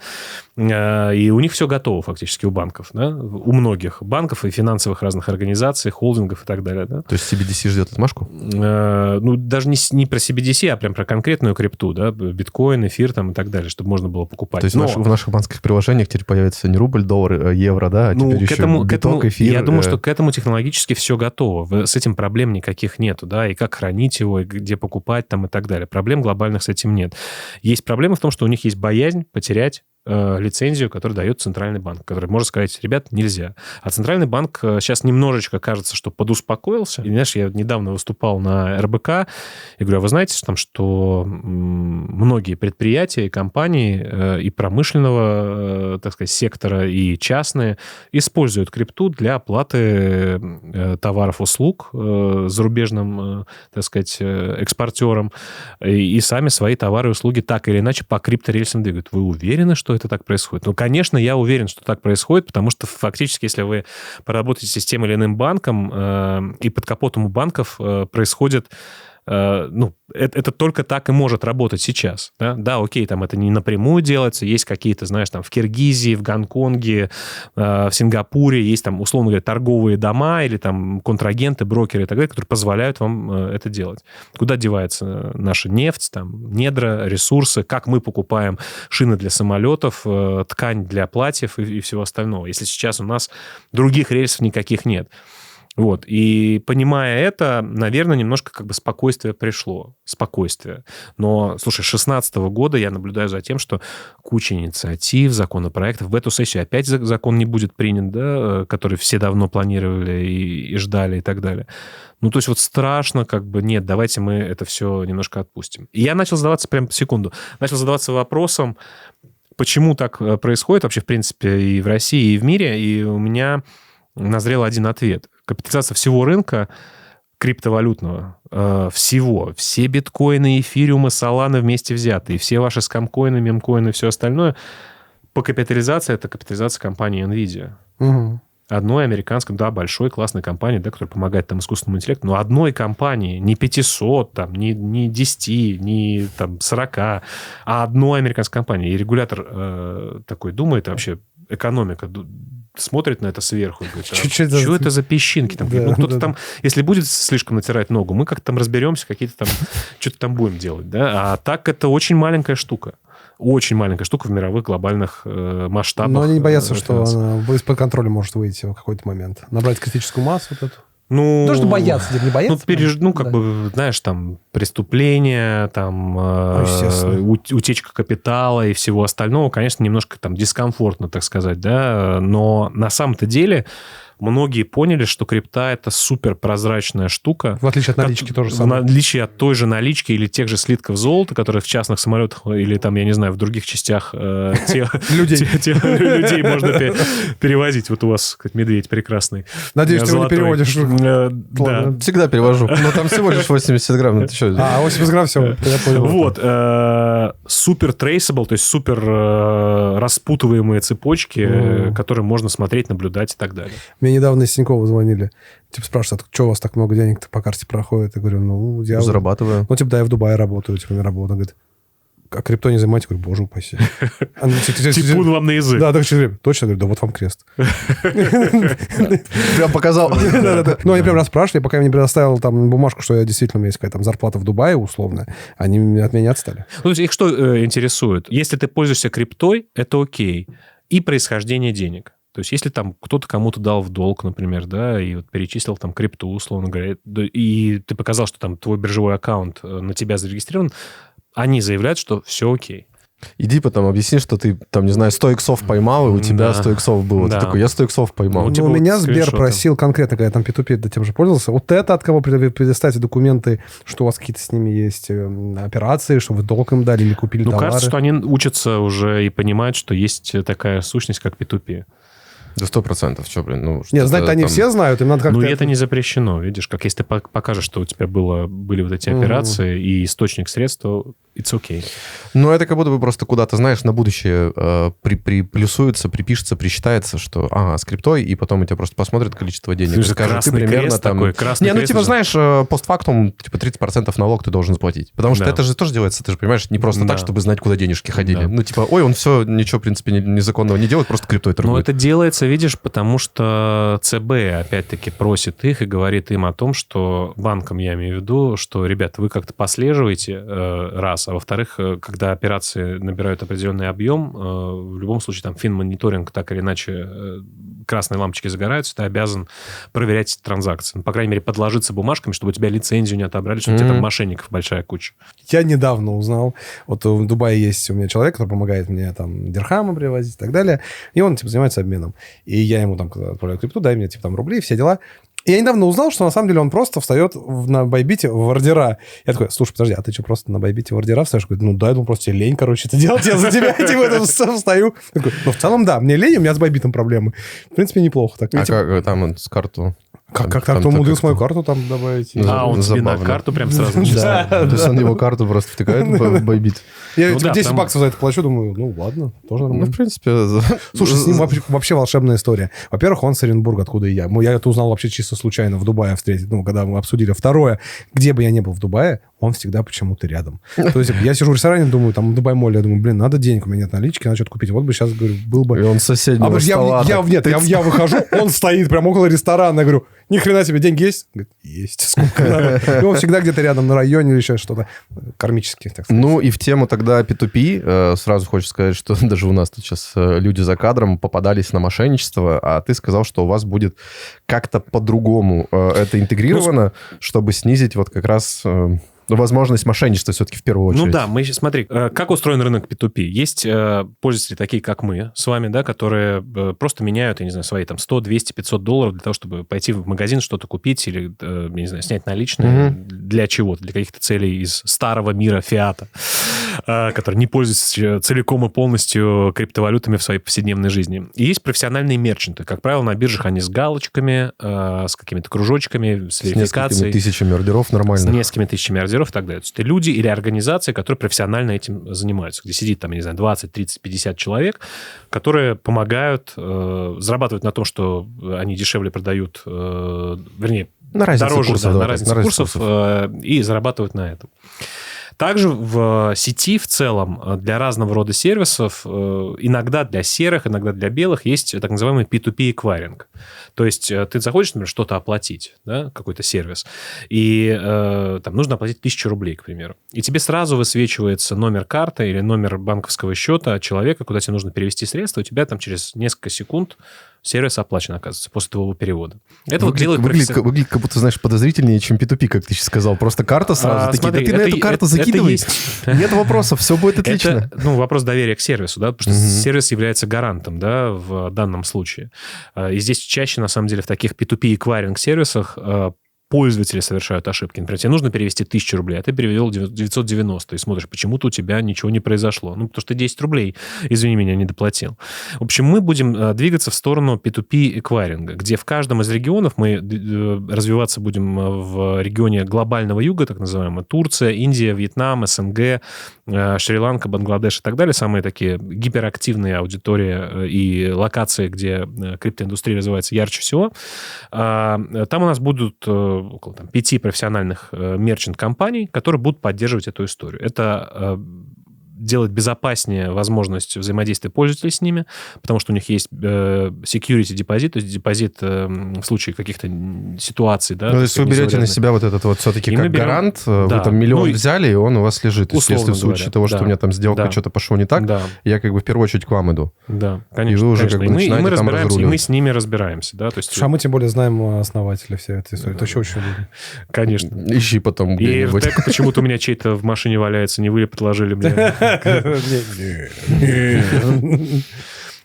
Да? И у них все готово фактически у банков. Да? У многих банков и финансовых разных организаций, холдингов и так далее. Да? То есть CBDC ждет отмашку? Даже не про CBDC, а прям про конкретную крипту. Да? Биткоин, эфир там, и так далее, чтобы можно было покупать. То есть в наших банковских приложениях теперь появится не рубль, доллар, евро, да? А теперь еще биток, эфир. Я думаю, что к этому технологически все готово. С этим проблем никаких нету, да, и как хранить его, и где покупать там и так далее. Проблем глобальных с этим нет. Есть проблема в том, что у них есть боязнь потерять лицензию, которую дает Центральный банк, который может сказать, ребят, нельзя. А Центральный банк сейчас немножечко, кажется, что подуспокоился. И, знаешь, я недавно выступал на РБК и говорю, а вы знаете, что многие предприятия и компании и промышленного, так сказать, сектора, и частные используют крипту для оплаты товаров, услуг зарубежным, так сказать, экспортерам, и сами свои товары и услуги так или иначе по крипторельсам двигают. Вы уверены, что это так происходит? Ну, конечно, я уверен, что так происходит, потому что фактически, если вы поработаете с тем или иным банком, и под капотом у банков происходит это только так и может работать сейчас. Да, окей, там это не напрямую делается, есть какие-то, знаешь, там в Киргизии, в Гонконге, в Сингапуре есть там, условно говоря, торговые дома или там контрагенты, брокеры и так далее, которые позволяют вам это делать. Куда девается наша нефть, там, недра, ресурсы, как мы покупаем шины для самолетов, ткань для платьев и всего остального, если сейчас у нас других рельсов никаких нет. Вот. И понимая это, наверное, немножко как бы спокойствие пришло. Спокойствие. Но, слушай, с 2016 года я наблюдаю за тем, что куча инициатив, законопроектов. В эту сессию опять закон не будет принят, да, который все давно планировали и ждали и так далее. Ну, то есть вот страшно, как бы, нет, давайте мы это все немножко отпустим. И я начал задаваться, прям секунду, начал задаваться вопросом, почему так происходит вообще, в принципе, и в России, и в мире. И у меня назрел один ответ. Капитализация всего рынка криптовалютного всего, все биткоины, эфириумы, соланы вместе взятые, все ваши скамкоины, мемкоины, все остальное, по капитализации это капитализация компании NVIDIA. Угу. Одной американской, да, большой, классной компании, да, которая помогает там искусственному интеллекту, но одной компании, не 500, там, не 10, не там, 40, а одной американской компании. И регулятор такой думает вообще, экономика смотрит на это сверху и говорит, что это за песчинки? Там, да, кто-то там, если будет слишком натирать ногу, мы как-то там разберемся, какие-то там, что-то там будем делать. Да? А так это очень маленькая штука. Очень маленькая штука в мировых глобальных масштабах. Но они не боятся, что она из-под контроля может выйти в какой-то момент. Набрать критическую массу вот эту. Ну, то, что боятся, не боятся. Как бы, знаешь, там, преступления, там, утечка капитала и всего остального, конечно, немножко там дискомфортно, так сказать, да, но на самом-то деле многие поняли, что крипта – это суперпрозрачная штука. В отличие от налички тоже самое. В отличие от той же налички или тех же слитков золота, которые в частных самолетах или там, я не знаю, в других частях людей можно перевозить. Вот у вас, как медведь прекрасный. Надеюсь, ты его не переводишь. Да. Всегда перевожу. Но там всего лишь 80 грамм. 80 грамм, все, я понял. Вот. Супер traceable, то есть супер распутываемые цепочки, которые можно смотреть, наблюдать и так далее. Мне недавно из Тинькова звонили. Типа спрашивают, что у вас так много денег-то по карте проходит? Я говорю, я... Зарабатываю. Ну, типа, да, я в Дубае работаю, типа, на работу. Говорит, а крипто не занимаете? Я говорю, боже упаси. Типун вам на язык. Да, так через время. Точно? Я говорю, да вот вам крест. Прям показал. Ну, они прям расспрашивали, пока я мне предоставил там бумажку, что я действительно, у меня есть какая-то зарплата в Дубае условная, они от меня не отстали. Ну, то есть их что интересует? Если ты пользуешься криптой, это окей. И происхождение денег. То есть, если там кто-то кому-то дал в долг, например, да, и вот перечислил там крипту, условно говоря, и ты показал, что там твой биржевой аккаунт на тебя зарегистрирован, они заявляют, что все окей. Иди потом объясни, что ты, там, не знаю, 100 иксов поймал, и у тебя 100 иксов было. Ты такой, я 100 иксов поймал. Ну, у меня Сбер просил конкретно, когда я там P2P тем же пользовался, вот это от кого предоставьте документы, что у вас какие-то с ними есть операции, что вы долг им дали или купили товары. Ну, кажется, что они учатся уже и понимают, что есть такая сущность, как P2P. Да 100%. Что, блин, ну... Нет, знать-то они все знают, им надо как-то... Ну, это не запрещено, видишь, как если ты покажешь, что у тебя были вот эти операции и источник средств, то it's okay. Ну, это как будто бы просто куда-то, знаешь, на будущее приплюсуется, припишется, присчитается, что, с криптой, и потом у тебя просто посмотрят количество денег. Скажут, ты примерно там... Не, ну, типа, знаешь, постфактум, типа, 30% налог ты должен заплатить. Потому что это же тоже делается, ты же понимаешь, не просто так, чтобы знать, куда денежки ходили. Ну, типа, он все, ничего, в принципе, незаконного не делает, просто криптой торгует. Но это делается, видишь, потому что ЦБ, опять-таки, просит их и говорит им о том, что банкам, я имею в виду, что, ребята, вы как-то послеживаете, раз, а во-вторых, когда операции набирают определенный объем, в любом случае, там, финмониторинг, так или иначе, красные лампочки загораются, ты обязан проверять транзакции. Ну, по крайней мере, подложиться бумажками, чтобы у тебя лицензию не отобрали, что у тебя там мошенников большая куча. Я недавно узнал, вот в Дубае есть у меня человек, который помогает мне там дирхамы привозить и так далее, и он, типа, занимается обменом. И я ему там отправляю крипту, дай мне, типа, там рубли, все дела. И я недавно узнал, что на самом деле он просто встает на Байбите в ордера. Я такой, слушай, подожди, а ты что, просто на Байбите в ордера встаешь? Говорит, ну да, я думаю, просто тебе лень, короче, это делать, я за тебя типа встаю. Ну, в целом, да, мне лень, у меня с Байбитом проблемы. В принципе, неплохо так. А как там с карту? Как так, кто умудрился мою карту там добавить? Он тебе на карту прям сразу начисляет. То есть он его карту просто втыкает в Байбит. Я 10 баксов за это плачу, думаю, ну ладно, тоже нормально. Ну, в принципе... Слушай, с ним вообще волшебная история. Во-первых, он с Оренбурга, откуда и я. Я это узнал вообще чисто случайно в Дубае встретить, когда мы обсудили. Второе, где бы я ни был в Дубае, он всегда почему-то рядом. То есть я сижу в ресторане, думаю, там, в Дубай-молле, я думаю, блин, надо денег, у меня нет налички, надо что-то купить. Вот бы сейчас, говорю, был бы... И он с соседнего стола. Я выхожу, он стоит прям около ресторана, я говорю, ни хрена себе, деньги есть? Говорит, есть, сколько надо. И он всегда где-то рядом на районе или еще что-то кармических, так сказать. Ну, и в тему тогда P2P сразу хочется сказать, что даже у нас тут сейчас люди за кадром попадались на мошенничество, а ты сказал, что у вас будет как-то по-другому это интегрировано, чтобы снизить вот как раз... возможность мошенничества все-таки в первую очередь. Ну да, смотри, как устроен рынок P2P. Есть пользователи такие, как мы с вами, да, которые просто меняют, я не знаю, свои там 100, 200, 500 долларов для того, чтобы пойти в магазин, что-то купить или, я не знаю, снять наличные для чего-то, для каких-то целей из старого мира фиата, который не пользуется целиком и полностью криптовалютами в своей повседневной жизни. И есть профессиональные мерчанты. Как правило, на биржах они с галочками, с какими-то кружочками, с верификацией. С несколькими тысячами ордеров нормально. С несколькими тысячами ордеров и так далее. То есть это люди или организации, которые профессионально этим занимаются, где сидит там, я не знаю, 20, 30, 50 человек, которые помогают зарабатывать на том, что они дешевле продают, вернее, на дороже, курсов, на разнице курсов и зарабатывают на этом. Также в сети в целом для разного рода сервисов, иногда для серых, иногда для белых, есть так называемый P2P эквайринг. То есть ты захочешь, например, что-то оплатить, да, какой-то сервис, и там нужно оплатить 1000 рублей, к примеру. И тебе сразу высвечивается номер карты или номер банковского счета человека, куда тебе нужно перевести средства, у тебя там через несколько секунд сервис оплачен, оказывается, после твоего перевода. Это выглядит, как будто, знаешь, подозрительнее, чем P2P, как ты сейчас сказал. Просто карта сразу. Смотри, ты на эту карту закидывай. Нет вопросов, все будет отлично. Это, вопрос доверия к сервису, да, потому что сервис является гарантом, да, в данном случае. И здесь чаще, на самом деле, в таких P2P эквайринг-сервисах пользователи совершают ошибки. Например, тебе нужно перевести 1000 рублей, а ты перевел 990, и смотришь, почему-то у тебя ничего не произошло. Ну, потому что ты 10 рублей, извини меня, не доплатил. В общем, мы будем двигаться в сторону P2P эквайринга, где в каждом из регионов мы развиваться будем в регионе глобального юга, так называемого, Турция, Индия, Вьетнам, СНГ, Шри-Ланка, Бангладеш и так далее, самые такие гиперактивные аудитории и локации, где криптоиндустрия развивается ярче всего. Там у нас будут около 5 профессиональных мерчант-компаний, которые будут поддерживать эту историю. Это делать безопаснее возможность взаимодействия пользователей с ними, потому что у них есть security депозит, то есть депозит в случае каких-то ситуаций. Да, то есть вы берете на себя вот этот вот все-таки как гарант, вы там миллион взяли, и он у вас лежит. То есть если в случае того, что у меня там сделка что-то пошло не так, я как бы в первую очередь к вам иду. Да, конечно. И вы уже как бы начинаете там разруливать. И мы с ними разбираемся. Да, то есть... А мы тем более знаем основателя всей этой истории. Это еще очень удобно. Конечно. Ищи потом. И RTEC почему-то у меня чей-то в машине валяется, не вы ли предложили мне.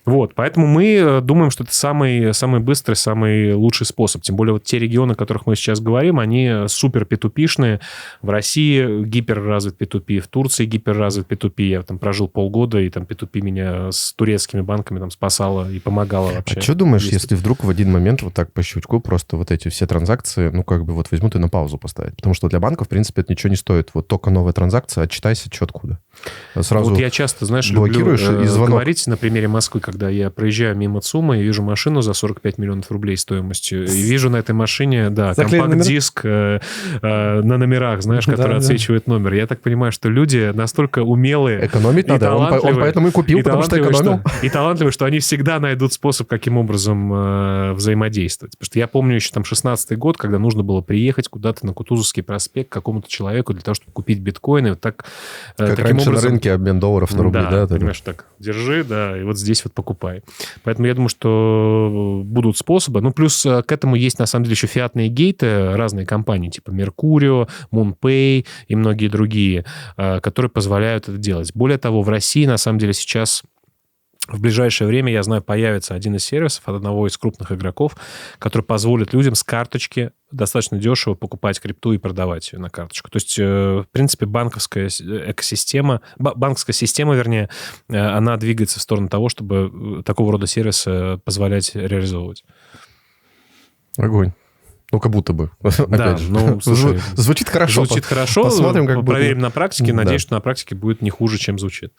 Вот, поэтому мы думаем, что это самый быстрый, самый лучший способ. Тем более вот те регионы, о которых мы сейчас говорим, они супер P2P-шные. В России гиперразвит P2P, в Турции гиперразвит P2P. Я там прожил полгода, и там P2P меня с турецкими банками там спасало и помогало вообще. А что думаешь, если вдруг в один момент вот так по щелчку просто вот эти все транзакции, ну, как бы вот возьмут и на паузу поставить? Потому что для банка, в принципе, это ничего не стоит. Вот только новая транзакция, отчитайся, что откуда. Сразу вот я часто, знаешь, блокируешь люблю говорить на примере Москвы, когда я проезжаю мимо ЦУМа и вижу машину за 45 миллионов рублей стоимостью. И вижу на этой машине, компакт-диск на номерах, знаешь, который отсвечивает номер. Я так понимаю, что люди настолько умелые. Экономить надо, он поэтому и купил, потому что экономил. И талантливые, что они всегда найдут способ, каким образом взаимодействовать. Потому что я помню еще там 16-й год, когда нужно было приехать куда-то на Кутузовский проспект к какому-то человеку для того, чтобы купить биткоины. Вот так, как раньше на рынке обмен долларов на рубли, да? Понимаешь, так, держи, да, и вот здесь вот покупай. Поэтому я думаю, что будут способы. Ну, плюс к этому есть, на самом деле, еще фиатные гейты, разные компании, типа Mercurio, MoonPay и многие другие, которые позволяют это делать. Более того, в России, на самом деле, сейчас... В ближайшее время, я знаю, появится один из сервисов от одного из крупных игроков, который позволит людям с карточки достаточно дешево покупать крипту и продавать ее на карточку. То есть, в принципе, банковская система, вернее, она двигается в сторону того, чтобы такого рода сервисы позволять реализовывать. Огонь. Ну, как будто бы. Да, ну, слушай, звучит хорошо. Звучит хорошо. Посмотрим, как проверим на практике. Надеюсь, что на практике будет не хуже, чем звучит.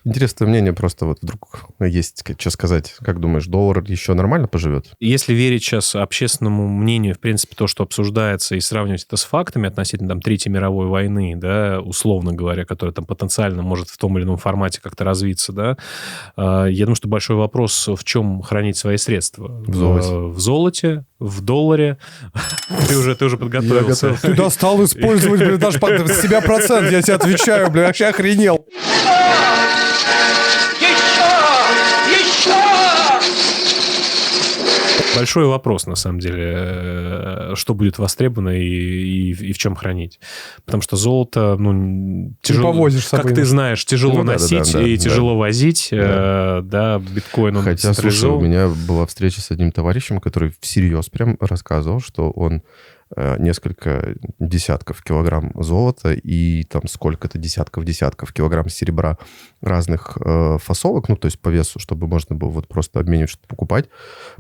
Интересное мнение просто вот вдруг есть, что сказать. Как думаешь, доллар еще нормально поживет? Если верить сейчас общественному мнению, в принципе, то, что обсуждается, и сравнивать это с фактами относительно там Третьей мировой войны, да, условно говоря, которая там потенциально может в том или ином формате как-то развиться, да, я думаю, что большой вопрос, в чем хранить свои средства. В золоте, в долларе. Ты уже подготовился. Ты достал использовать, блин, даже под себя процент, я тебе отвечаю, блин, вообще охренел. большой вопрос, на самом деле, что будет востребовано и в чем хранить. Потому что золото, тяжело... Не повозишь с собой. Как ты знаешь, тяжело носить и тяжело возить. Да, биткоин, он Хотя, слушай, у меня была встреча с одним товарищем, который всерьез прям рассказывал, что он несколько десятков килограмм золота и там сколько-то десятков килограмм серебра разных фасовок, то есть по весу, чтобы можно было вот просто обменивать, что-то покупать,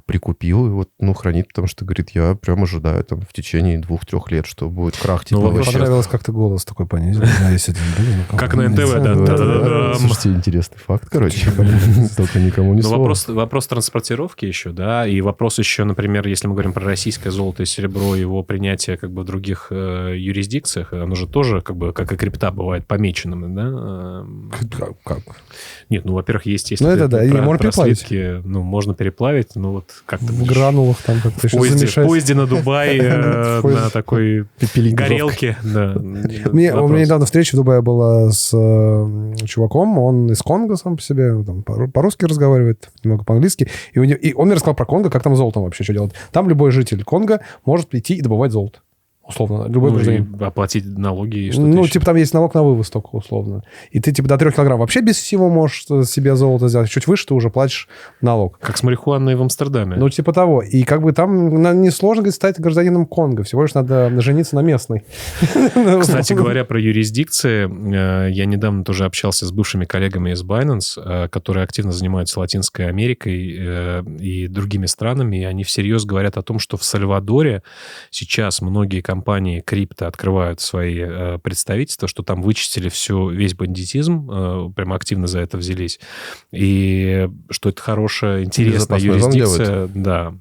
прикупил и вот, хранит, потому что, говорит, я прям ожидаю там в течение 2-3 лет, что будет крах. Типа, мне понравилось, как ты голос такой понизил. Как на НТВ, да. Слушайте, интересный факт, короче. Только никому не слово. Вопрос транспортировки еще, да, и вопрос еще, например, если мы говорим про российское золото и серебро, его принятие как бы в других юрисдикциях, оно же тоже, как бы, как и крипта, бывает помеченным, да? Как? Нет, во-первых, есть... это да, можно переплавить. Можно переплавить, как-то... В гранулах там как-то еще замешать. В поезде на Дубай, на такой горелке. У меня недавно встреча в Дубае была с чуваком, он из Конго сам по себе, по-русски разговаривает, немного по-английски, и он мне рассказал про Конго, как там с золотом вообще, что делать. Там любой житель Конго может прийти и добывать золото. Условно, любой гражданин. Оплатить налоги и что-то еще. Там есть налог на вывоз только, условно. И ты, до 3 килограмм вообще без всего можешь себе золото сделать. Чуть выше ты уже платишь налог. Как с марихуаной в Амстердаме. Того. И как бы там несложно стать гражданином Конго. Всего лишь надо жениться на местной. Кстати говоря, про юрисдикции. Я недавно тоже общался с бывшими коллегами из Binance, которые активно занимаются Латинской Америкой и другими странами. И они всерьез говорят о том, что в Сальвадоре сейчас многие компании крипто открывают свои представительства, что там вычистили весь бандитизм, прям активно за это взялись. И что это хорошая, интересная юрисдикция. Да.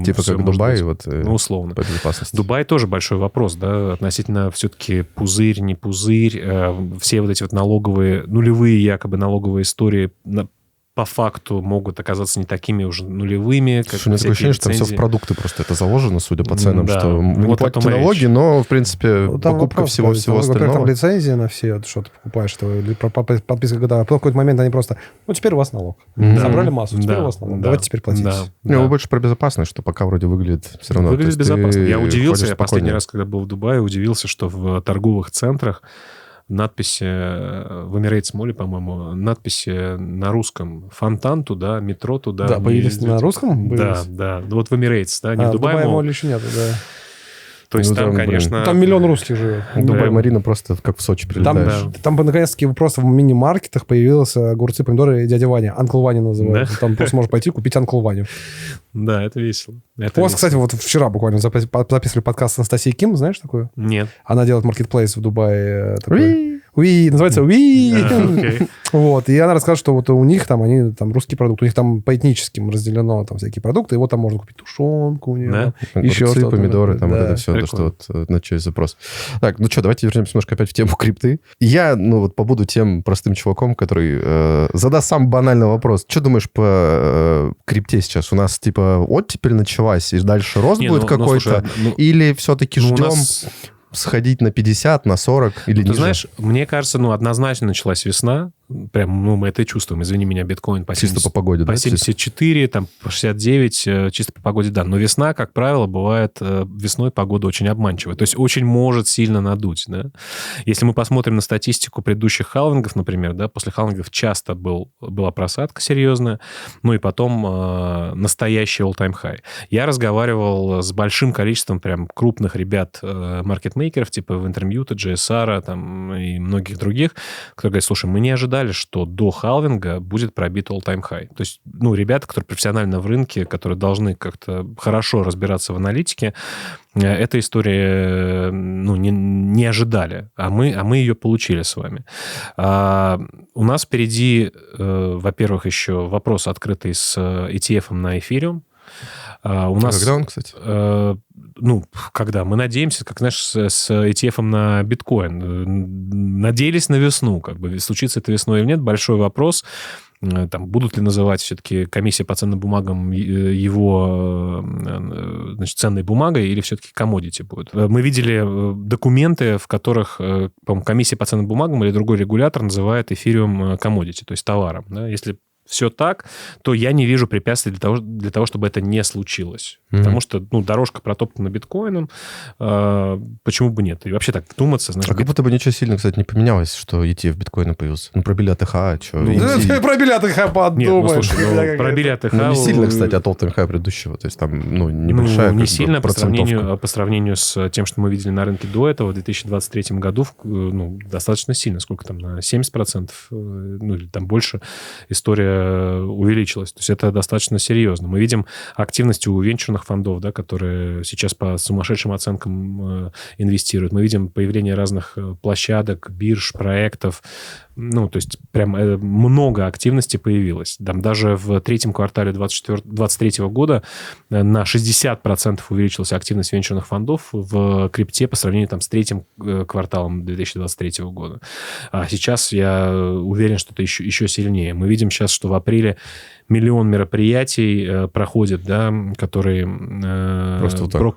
Типа как Дубай, условно. По безопасности. Дубай тоже большой вопрос, да, относительно все-таки пузырь, не пузырь, все вот эти налоговые, нулевые якобы налоговые истории по факту могут оказаться не такими уже нулевыми. Слушай, у меня такое ощущение, что там все в продукты просто это заложено, судя по ценам, что вы не платите налоги, но, в принципе, покупка всего остального. Там лицензия на все, что ты покупаешь, или подписка годовая. А потом в какой-то момент они просто, теперь у вас налог. Собрали массу, теперь у вас налог. Давайте теперь платить. Вы больше про безопасность, что пока вроде выглядит все равно. Выглядит безопасно. Я удивился, я последний раз, когда был в Дубае, удивился, что в торговых центрах надписи в Emirates Mall, по-моему, надписи на русском. Фонтан туда, метро туда. Да, появились на русском? Да. Вот в Emirates, да, не в Дубае. В Дубае еще нет, да. То есть там, конечно... Там миллион русских живет. Дубай-Марина просто как в Сочи прилетаешь. Там, наконец-таки, просто в мини-маркетах появились огурцы, помидоры дядя Ваня. Анкл Ваня называется. Там просто можно пойти купить Анкл Ваню. Да, это весело. У вас, кстати, вот вчера буквально записывали подкаст с Анастасией Ким, знаешь такую? Нет. Она делает маркетплейс в Дубае. Называется «Уи». Вот, и она рассказывает, что вот у них там, они там русский продукт, у них там по этническим разделено там всякие продукты, и вот там можно купить тушенку у нее. Еще что-то. Помидоры, там вот это все, то, что вот на чей запрос. Так, давайте вернемся немножко опять в тему крипты. Я, побуду тем простым чуваком, который задаст самый банальный вопрос. Что думаешь по крипте сейчас? У нас, оттепель началась, и дальше рост будет какой-то? Или все-таки ждем... сходить на 50, на 40 или ниже? Ты знаешь, мне кажется, однозначно началась весна. Прям, мы это чувствуем. Извини меня, биткоин по 70, чисто по погоде, по 74, там, по 69, чисто по погоде, да. Но весна, как правило, бывает весной погода очень обманчивая. То есть очень может сильно надуть, да. Если мы посмотрим на статистику предыдущих халвингов, например, да, после халвингов часто была просадка серьезная, и потом настоящий all-time high. Я разговаривал с большим количеством прям крупных ребят, маркетмейкеров, типа Wintermute, GSR, там, и многих других, которые говорят, слушай, мы не ожидали, что до халвинга будет пробит all-time high. То есть, ребята, которые профессионально в рынке, которые должны как-то хорошо разбираться в аналитике, эта история, не ожидали, а мы ее получили с вами. У нас впереди, во-первых, еще вопрос открытый с ETF на эфириум. У нас, когда он, кстати? Когда? Мы надеемся, как, знаешь, с ETF на биткоин. Надеялись на весну, случится это весной или нет. Большой вопрос. Там, будут ли называть все-таки комиссия по ценным бумагам его, ценной бумагой, или все-таки commodity будет. Мы видели документы, в которых, по-моему, комиссия по ценным бумагам или другой регулятор называет эфириум commodity, то есть товаром. Да? Если все так, то я не вижу препятствий для того, чтобы это не случилось. Потому что, дорожка протоптана биткоином, почему бы нет? И вообще так вдуматься, знаешь... как будто бы ничего сильно, кстати, не поменялось, что ETF биткоина появился. Пробили АТХ, что... Пробили АТХ, подумаешь. Пробили АТХ... не сильно, кстати, от all-time high предыдущего. То есть там, небольшая... не сильно по сравнению с тем, что мы видели на рынке до этого, в 2023 году, достаточно сильно. Сколько там, на 70%, или там больше история увеличилась. То есть это достаточно серьезно. Мы видим активность у венчурных фондов, да, которые сейчас по сумасшедшим оценкам инвестируют. Мы видим появление разных площадок, бирж, проектов. То есть прям много активности появилось. Там даже в третьем квартале 2023 года на 60% увеличилась активность венчурных фондов в крипте по сравнению с третьим кварталом 2023 года. А сейчас я уверен, что это еще сильнее. Мы видим сейчас, что в апреле 1 миллион мероприятий проходит, да, которые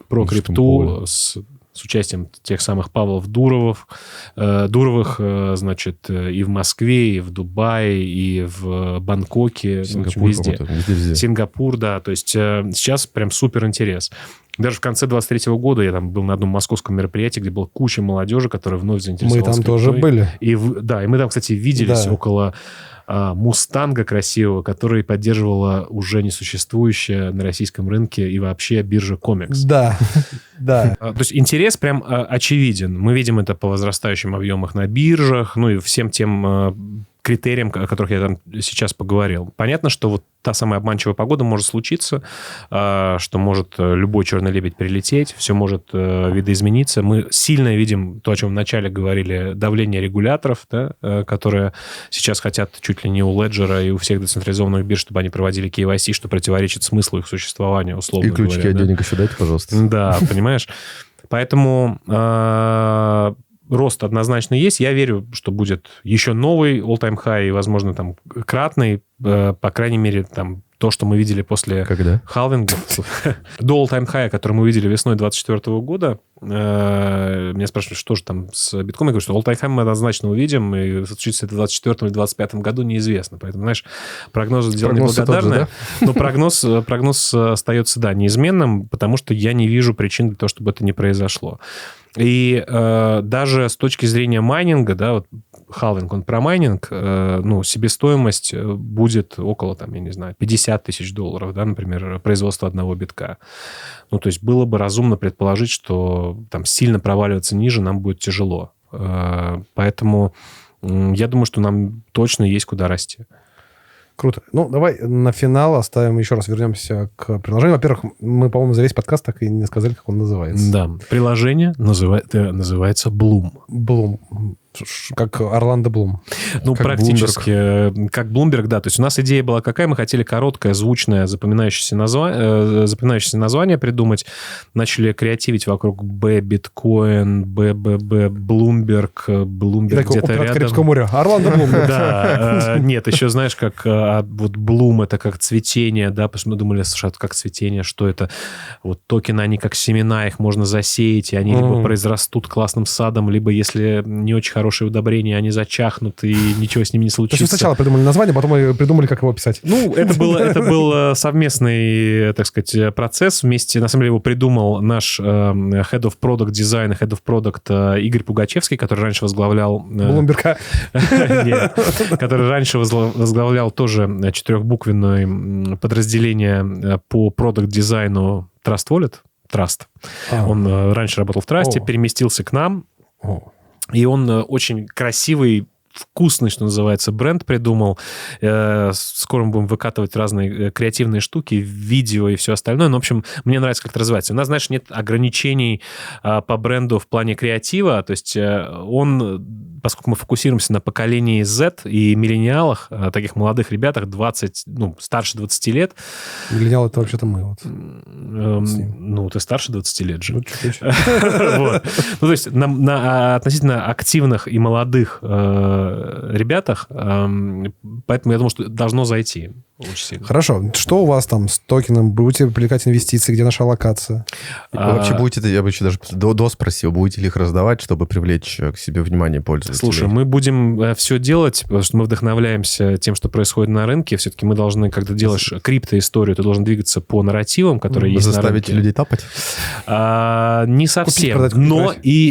про крипту с участием тех самых Павлов Дуровых, значит, и в Москве, и в Дубае, и в Бангкоке, везде. Сингапур, да. То есть сейчас прям супер интерес. Даже в конце 23 года я там был на одном московском мероприятии, где была куча молодежи, которая вновь заинтересовалась. Мы там тоже были. И мы там, кстати, виделись около Мустанга красивого, который поддерживала уже несуществующая на российском рынке и вообще биржа Комекс. Да, да. То есть интерес прям очевиден. Мы видим это по возрастающим объемам на биржах, и всем тем критериям, о которых я там сейчас поговорил. Понятно, что вот та самая обманчивая погода может случиться, что может любой черный лебедь прилететь, все может видоизмениться. Мы сильно видим то, о чем вначале говорили, давление регуляторов, да, которые сейчас хотят чуть ли не у Леджера и у всех децентрализованных бирж, чтобы они проводили KYC, что противоречит смыслу их существования, условно говоря. И ключики от денег еще дайте, пожалуйста. Да, понимаешь? Поэтому... рост однозначно есть. Я верю, что будет еще новый all-time high и, возможно, там кратный. По крайней мере, там то, что мы видели после халвинга. До all-time high, который мы видели весной 2024 года. Меня спрашивают, что же там с биткоином. Я говорю, что all-time high мы однозначно увидим. И случится это в 2024 или 2025 году, неизвестно. Поэтому, знаешь, прогнозы дело неблагодарное. Но прогноз остается, да, неизменным, потому что я не вижу причин для того, чтобы это не произошло. И даже с точки зрения майнинга, да, вот халвинг, он про майнинг, себестоимость будет около, там, я не знаю, $50 тысяч, да, например, производство одного битка. То есть было бы разумно предположить, что там сильно проваливаться ниже нам будет тяжело. Поэтому я думаю, что нам точно есть куда расти. Круто. Давай на финал оставим, еще раз вернемся к приложению. Во-первых, мы, по-моему, за весь подкаст так и не сказали, как он называется. Да, называется Bloom. Bloom. Как Орландо Блум. Как практически Bloomberg. Как Bloomberg, да. То есть у нас идея была какая? Мы хотели короткое, звучное, запоминающееся название придумать. Начали креативить вокруг биткоин, Bloomberg где-то рядом. Карибского моря. Орландо Блум. Да. Нет, еще знаешь, как вот Bloom, это как цветение, да, потому что мы думали, слушай, как цветение, что это? Вот токены, они как семена, их можно засеять, и они либо произрастут классным садом, либо, если не очень хорошие удобрения, они зачахнут, и ничего с ними не случится. То есть вы сначала придумали название, потом мы придумали, как его писать. Это был совместный, так сказать, процесс. Вместе, на самом деле, его придумал наш Head of Product Design, Head of Product Игорь Пугачевский, который раньше возглавлял... Блумберга. Нет, который раньше возглавлял тоже 4-буквенное подразделение по продакт-дизайну Trust Wallet. Trust. Он раньше работал в Trust, переместился к нам. И он очень красивый, вкусный, что называется, бренд придумал. Скоро мы будем выкатывать разные креативные штуки, видео и все остальное. Но, в общем, мне нравится, как это развивается. У нас, знаешь, нет ограничений по бренду в плане креатива. То есть он, поскольку мы фокусируемся на поколении Z и миллениалах, таких молодых ребятах, старше 20 лет. Миллениал — это вообще-то мы. Ты старше 20 лет же. То есть на относительно активных и молодых ребятах, поэтому я думаю, что должно зайти. Очень сильно. Хорошо. Что у вас там с токеном? Будете привлекать инвестиции? Где наша локация? Вообще будете, я бы еще даже спросил, будете ли их раздавать, чтобы привлечь к себе внимание пользователей? Слушай, мы будем все делать, потому что мы вдохновляемся тем, что происходит на рынке. Все-таки мы должны, когда делаешь криптоисторию, ты должен двигаться по нарративам, которые есть на рынке. Заставить людей тапать? Не совсем, Купить,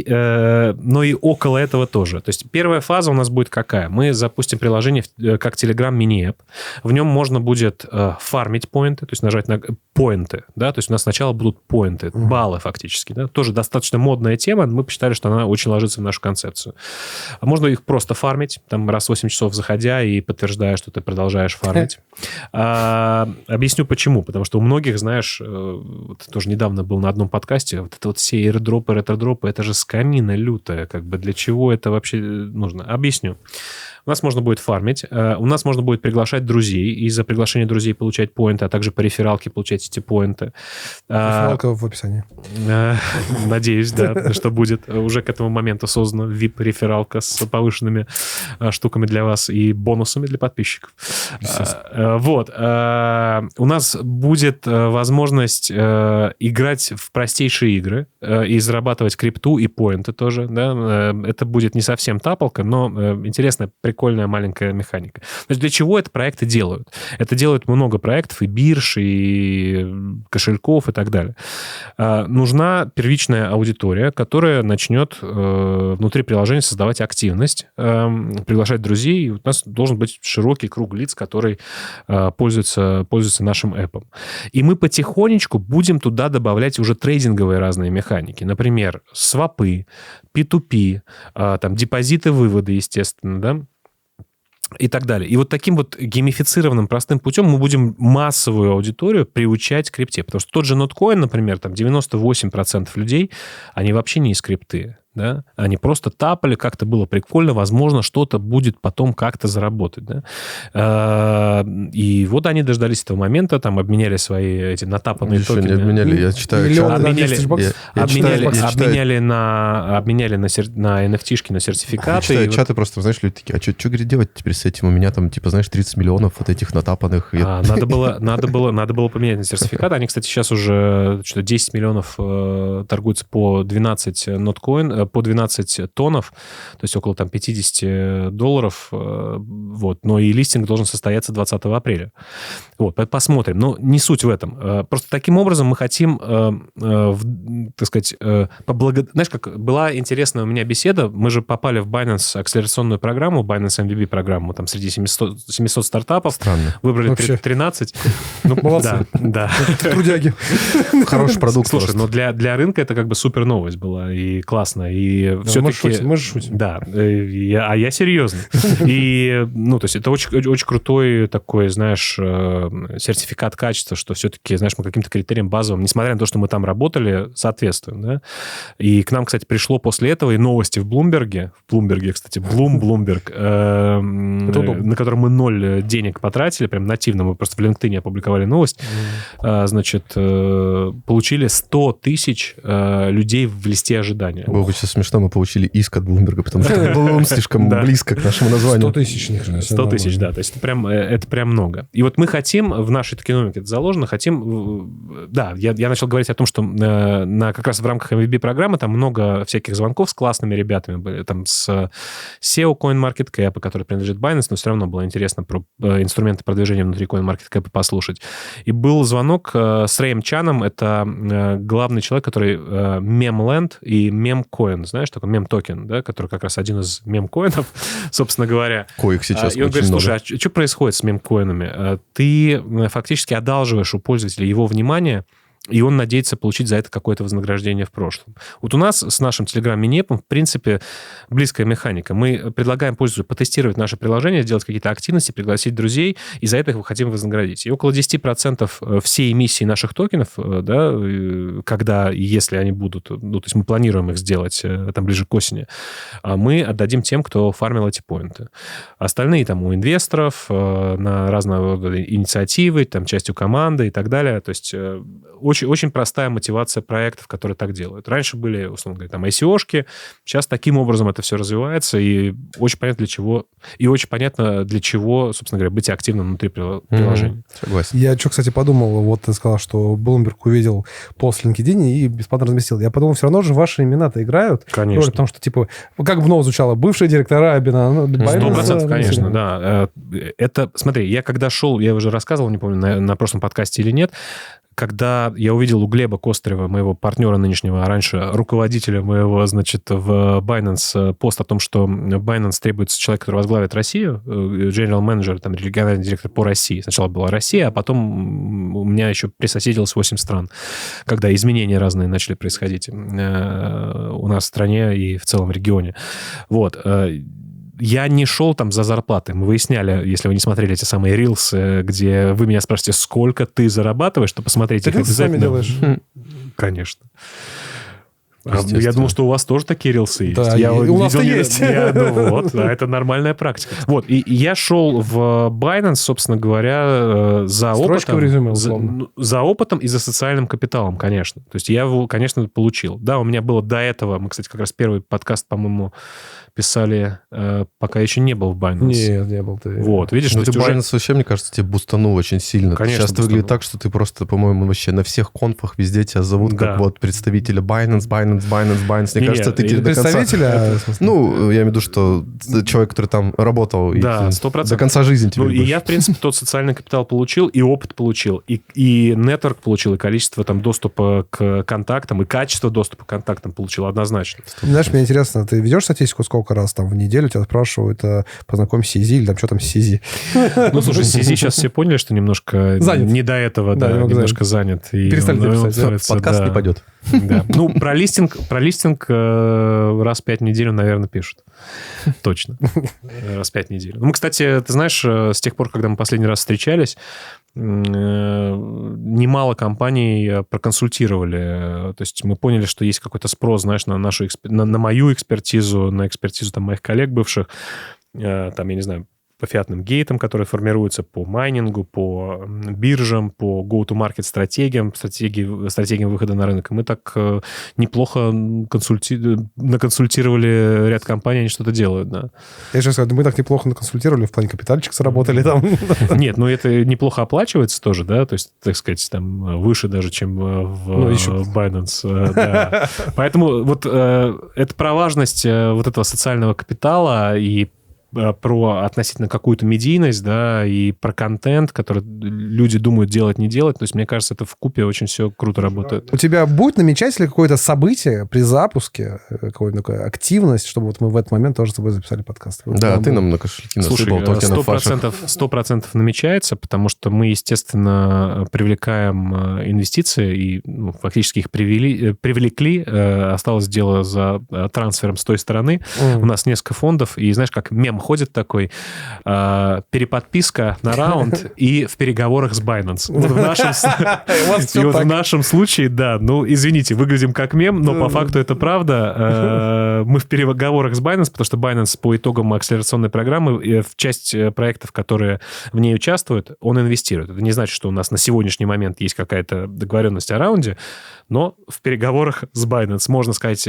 но и около этого тоже. То есть первая фаза у нас будет какая? Мы запустим приложение как Telegram мини-эп. В нем можно будет фармить поинты, то есть нажать на поинты, да, то есть у нас сначала будут поинты, баллы фактически, да, тоже достаточно модная тема, мы посчитали, что она очень ложится в нашу концепцию. Можно их просто фармить, там раз в 8 часов заходя и подтверждая, что ты продолжаешь фармить. Объясню почему, потому что у многих, знаешь, тоже недавно был на одном подкасте, вот это вот все airdropы, ретродропы, это же скамина лютая, как бы для чего это вообще нужно? Объясню. У нас можно будет фармить, у нас можно будет приглашать друзей, и за приглашение друзей получать поинты, а также по рефералке получать эти поинты. Рефералка в описании. Надеюсь, да, что будет уже к этому моменту создана VIP-рефералка с повышенными штуками для вас и бонусами для подписчиков. Вот. У нас будет возможность играть в простейшие игры и зарабатывать крипту и поинты тоже. Да? Это будет не совсем тапалка, но интересная, прикольная маленькая механика. То есть для чего это проекты делают? Это делают много проектов, и бирж, и кошельков, и так далее. Нужна первичная аудитория, которая начнет внутри приложения создавать активность, приглашать друзей. И у нас должен быть широкий круг лиц, который пользуется нашим эпом. И мы потихонечку будем туда добавлять уже трейдинговые разные механики. Например, свапы, P2P, там, депозиты-выводы, естественно, да, и так далее. И вот таким вот геймифицированным простым путем мы будем массовую аудиторию приучать к крипте. Потому что тот же Notcoin, например, там 98% людей, они вообще не из крипты. Да? Они просто тапали, как-то было прикольно, возможно, что-то будет потом как-то заработать. Да? И вот они дождались этого момента, там обменяли свои эти натапанные еще токены. не обменяли, я читаю. Обменяли на NFT-шки, на сертификаты. Читаю чаты, просто, знаешь, люди такие, а что, говорит, делать теперь с этим? У меня там, типа, знаешь, 30 миллионов вот этих натапанных. Надо было поменять на сертификаты. Они, кстати, сейчас уже 10 миллионов торгуются по 12 Notcoin, по 12 тонов, то есть около там $50. Вот. Но и листинг должен состояться 20 апреля. Вот, посмотрим. Но не суть в этом. Просто таким образом мы хотим, так сказать, знаешь, как была интересная у меня беседа. Мы же попали в Binance акселерационную программу, Binance MVP программу, там среди 700 стартапов. Странно. Выбрали 13. Молодцы. Да. Трудяги. Хороший продукт. Слушай, но для рынка это как бы супер новость была и классно. И все-таки... Мы же шутим. Да, я серьезно. И, ну, то есть это очень, очень крутой такой, знаешь, сертификат качества, что все-таки, знаешь, мы каким-то критериям базовым, несмотря на то, что мы там работали, соответствуем, да. И к нам, кстати, пришло после этого и новости в Блумберге, кстати, Блумберг, на котором мы 0 денег потратили, прям нативно, мы просто в LinkedIn опубликовали новость, значит, получили 100 тысяч людей в листе ожидания. Было бы сейчас смешно, мы получили иск от Блумберга, потому что Блум слишком близко к нашему названию. 100 тысяч. 100 тысяч, да. То есть это прям много. И вот мы хотим, в нашей токеномике это заложено, хотим... Да, я начал говорить о том, что как раз в рамках MVP-программы там много всяких звонков с классными ребятами были. Там с SEO CoinMarketCap, который принадлежит Binance, но все равно было интересно про инструменты продвижения внутри CoinMarketCap послушать. И был звонок с Рэем Чаном, это главный человек, который Memland и Memcoin, знаешь, такой мем-токен, да, который как раз один из мемкоинов, собственно говоря. Коих сейчас и он говорит, много. слушай, а что происходит с мемкоинами? Ты фактически одалживаешь у пользователя его внимание, и он надеется получить за это какое-то вознаграждение в прошлом. Вот у нас с нашим Telegram мини-эпом, в принципе, близкая механика. Мы предлагаем пользователю потестировать наше приложение, сделать какие-то активности, пригласить друзей, и за это их хотим вознаградить. И около 10% всей эмиссии наших токенов, да, когда и если они будут, ну, то есть мы планируем их сделать там ближе к осени, мы отдадим тем, кто фармил эти поинты. Остальные там у инвесторов, на разного рода инициативы, там частью команды и так далее. То есть очень очень, очень простая мотивация проектов, которые так делают. Раньше были, условно говоря, там ICO-шки, сейчас таким образом это все развивается, и очень понятно для чего, собственно говоря, быть активным внутри приложения. Согласен. Я что, кстати, подумал, вот ты сказал, что Bloomberg увидел пост в LinkedIn и бесплатно разместил. Я подумал, все равно же ваши имена-то играют. Конечно. Потому что, типа, как бы ново звучало, бывшие директора Binance. 100%, конечно, да. Это, смотри, я когда шел, я уже рассказывал, не помню, на прошлом подкасте или нет, когда я увидел у Глеба Костарева, моего партнера нынешнего, а раньше руководителя моего, значит, в Binance, пост о том, что Binance требуется человек, который возглавит Россию, general manager, там, региональный директор по России. Сначала была Россия, а потом у меня еще присоседилось 8 стран, когда изменения разные начали происходить у нас в стране и в целом регионе. Вот. Я не шел там за зарплатой. Мы выясняли, если вы не смотрели эти самые рилсы, где вы меня спрашиваете, сколько ты зарабатываешь, то посмотрите. Ты рилсы сами делаешь? Конечно. Я думал, что у вас тоже такие рилсы есть. Да, у нас-то есть. Вот, это нормальная практика. Вот, и я шел в Binance, собственно говоря, за опытом. Резюме, за опытом и за социальным капиталом, конечно. То есть я его, конечно, получил. Да, у меня было до этого, мы, кстати, как раз первый подкаст, по-моему, писали, пока еще не был в Binance. Нет, не был. Вот, видишь, ты уже... Binance вообще, мне кажется, тебе бустанул очень сильно. Конечно, сейчас выглядит так, что ты просто, по-моему, вообще на всех конфах везде тебя зовут, как вот представителя Binance. Мне кажется, ты до конца... Представителя? Ну, я имею в виду, что человек, который там работал. Да, 100%. До конца жизни тебе. Ну, и я, в принципе, тот социальный капитал получил, и опыт получил, и нетворк получил, и количество там доступа к контактам, и качество доступа к контактам получил однозначно. Знаешь, мне интересно, ты ведешь статистику, сколько раз там в неделю тебя спрашивают, познакомься с Сизи, или там что там с Сизи? Ну, слушай, Сизи сейчас все поняли, что немножко занят. Не до этого, да, немножко занят. Перестали писать. Подкаст не пойдет. Да. Ну, про листинг раз в 5 недель, наверное, пишут. Точно. Раз в 5 недель. Ну, мы, кстати, ты знаешь, с тех пор, когда мы последний раз встречались, немало компаний проконсультировали. То есть мы поняли, что есть какой-то спрос, знаешь, на мою экспертизу, на экспертизу там, моих коллег бывших, там, я не знаю, по фиатным гейтам, которые формируются по майнингу, по биржам, по go-to-market стратегиям выхода на рынок. И мы так неплохо наконсультировали ряд компаний, они что-то делают, да. Я сейчас скажу, мы так неплохо наконсультировали, в плане капитальчик заработали там. Нет, ну это неплохо оплачивается тоже, да, то есть, так сказать, там выше даже, чем в Binance. Да. Поэтому вот это про важность вот этого социального капитала и про относительно какую-то медийность, да, и про контент, который люди думают делать, не делать. То есть, мне кажется, это вкупе очень все круто работает. У тебя будет намечать ли какое-то событие при запуске, какая-то такая активность, чтобы вот мы в этот момент тоже с тобой записали подкаст? Да, ты нам на кошельки насыпал токенов ваших. 100% намечается, потому что мы, естественно, привлекаем инвестиции и фактически их привлекли. Осталось дело за трансфером с той стороны. У нас несколько фондов, и знаешь, как мем ходит такой, переподписка на раунд и в переговорах с Binance. Вот в нашем случае, да, ну, извините, выглядим как мем, но по факту это правда. Мы в переговорах с Binance, потому что Binance по итогам акселерационной программы в часть проектов, которые в ней участвуют, он инвестирует. Это не значит, что у нас на сегодняшний момент есть какая-то договоренность о раунде, но в переговорах с Binance, можно сказать,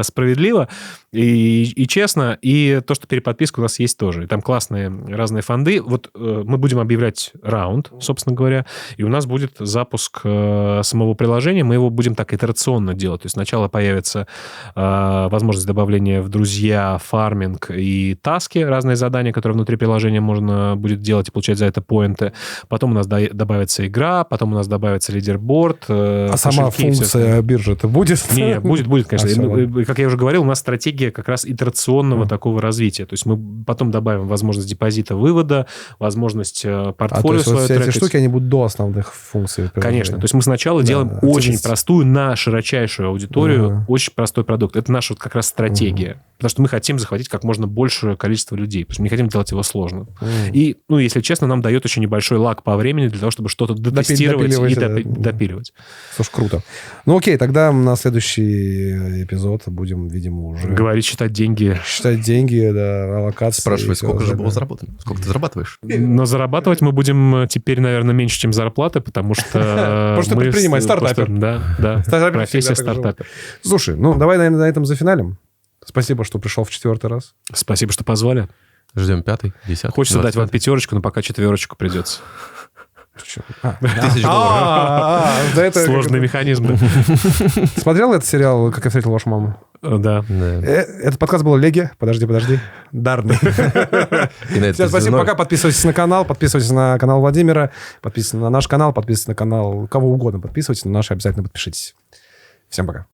справедливо и честно, и то, что переподписка у нас есть тоже. И там классные разные фонды. Вот мы будем объявлять раунд, собственно говоря, и у нас будет запуск самого приложения. Мы его будем так итерационно делать. То есть сначала появится возможность добавления в друзья, фарминг и таски, разные задания, которые внутри приложения можно будет делать и получать за это поинты. Потом у нас добавится игра, потом у нас добавится лидерборд. А сама функция биржи-то будет? Не, будет, конечно. Как я уже говорил, у нас стратегия как раз итерационного такого развития. То есть мы потом добавим возможность депозита-вывода, возможность портфолио свое трекать. То есть эти штуки, они будут до основных функций. Конечно. То есть мы сначала делаем очень простую на широчайшую аудиторию, очень простой продукт. Это наша вот как раз стратегия. Потому что мы хотим захватить как можно большее количество людей, потому что мы не хотим делать его сложно. И, если честно, нам дает очень небольшой лаг по времени для того, чтобы что-то дотестировать и допиливать. Слушай, круто. Окей, тогда на следующий эпизод будем, видимо, уже... Говорить, считать деньги. Считать деньги, да, аллокации. Спрашивать, сколько же было заработано? Сколько ты зарабатываешь? Но зарабатывать мы будем теперь, наверное, меньше, чем зарплаты, потому что... Потому что предприниматель, стартапер. Да, профессия стартапер. Слушай, давай, наверное, на этом зафиналим. Спасибо, что пришел в 4-й раз. Спасибо, что позвали. Ждем 5-й, 10-й. Хочется дать вам 5, но пока 4 придется. $1000. Сложный механизм. Смотрел этот сериал «Как я встретил вашу маму»? Да. Этот подкаст был Леги. Подожди. Дарный. Всем спасибо, пока. Подписывайтесь на канал, подписывайтесь на канал Владимира, подписывайтесь на наш канал, подписывайтесь на канал кого угодно. Подписывайтесь на наш, обязательно подпишитесь. Всем пока.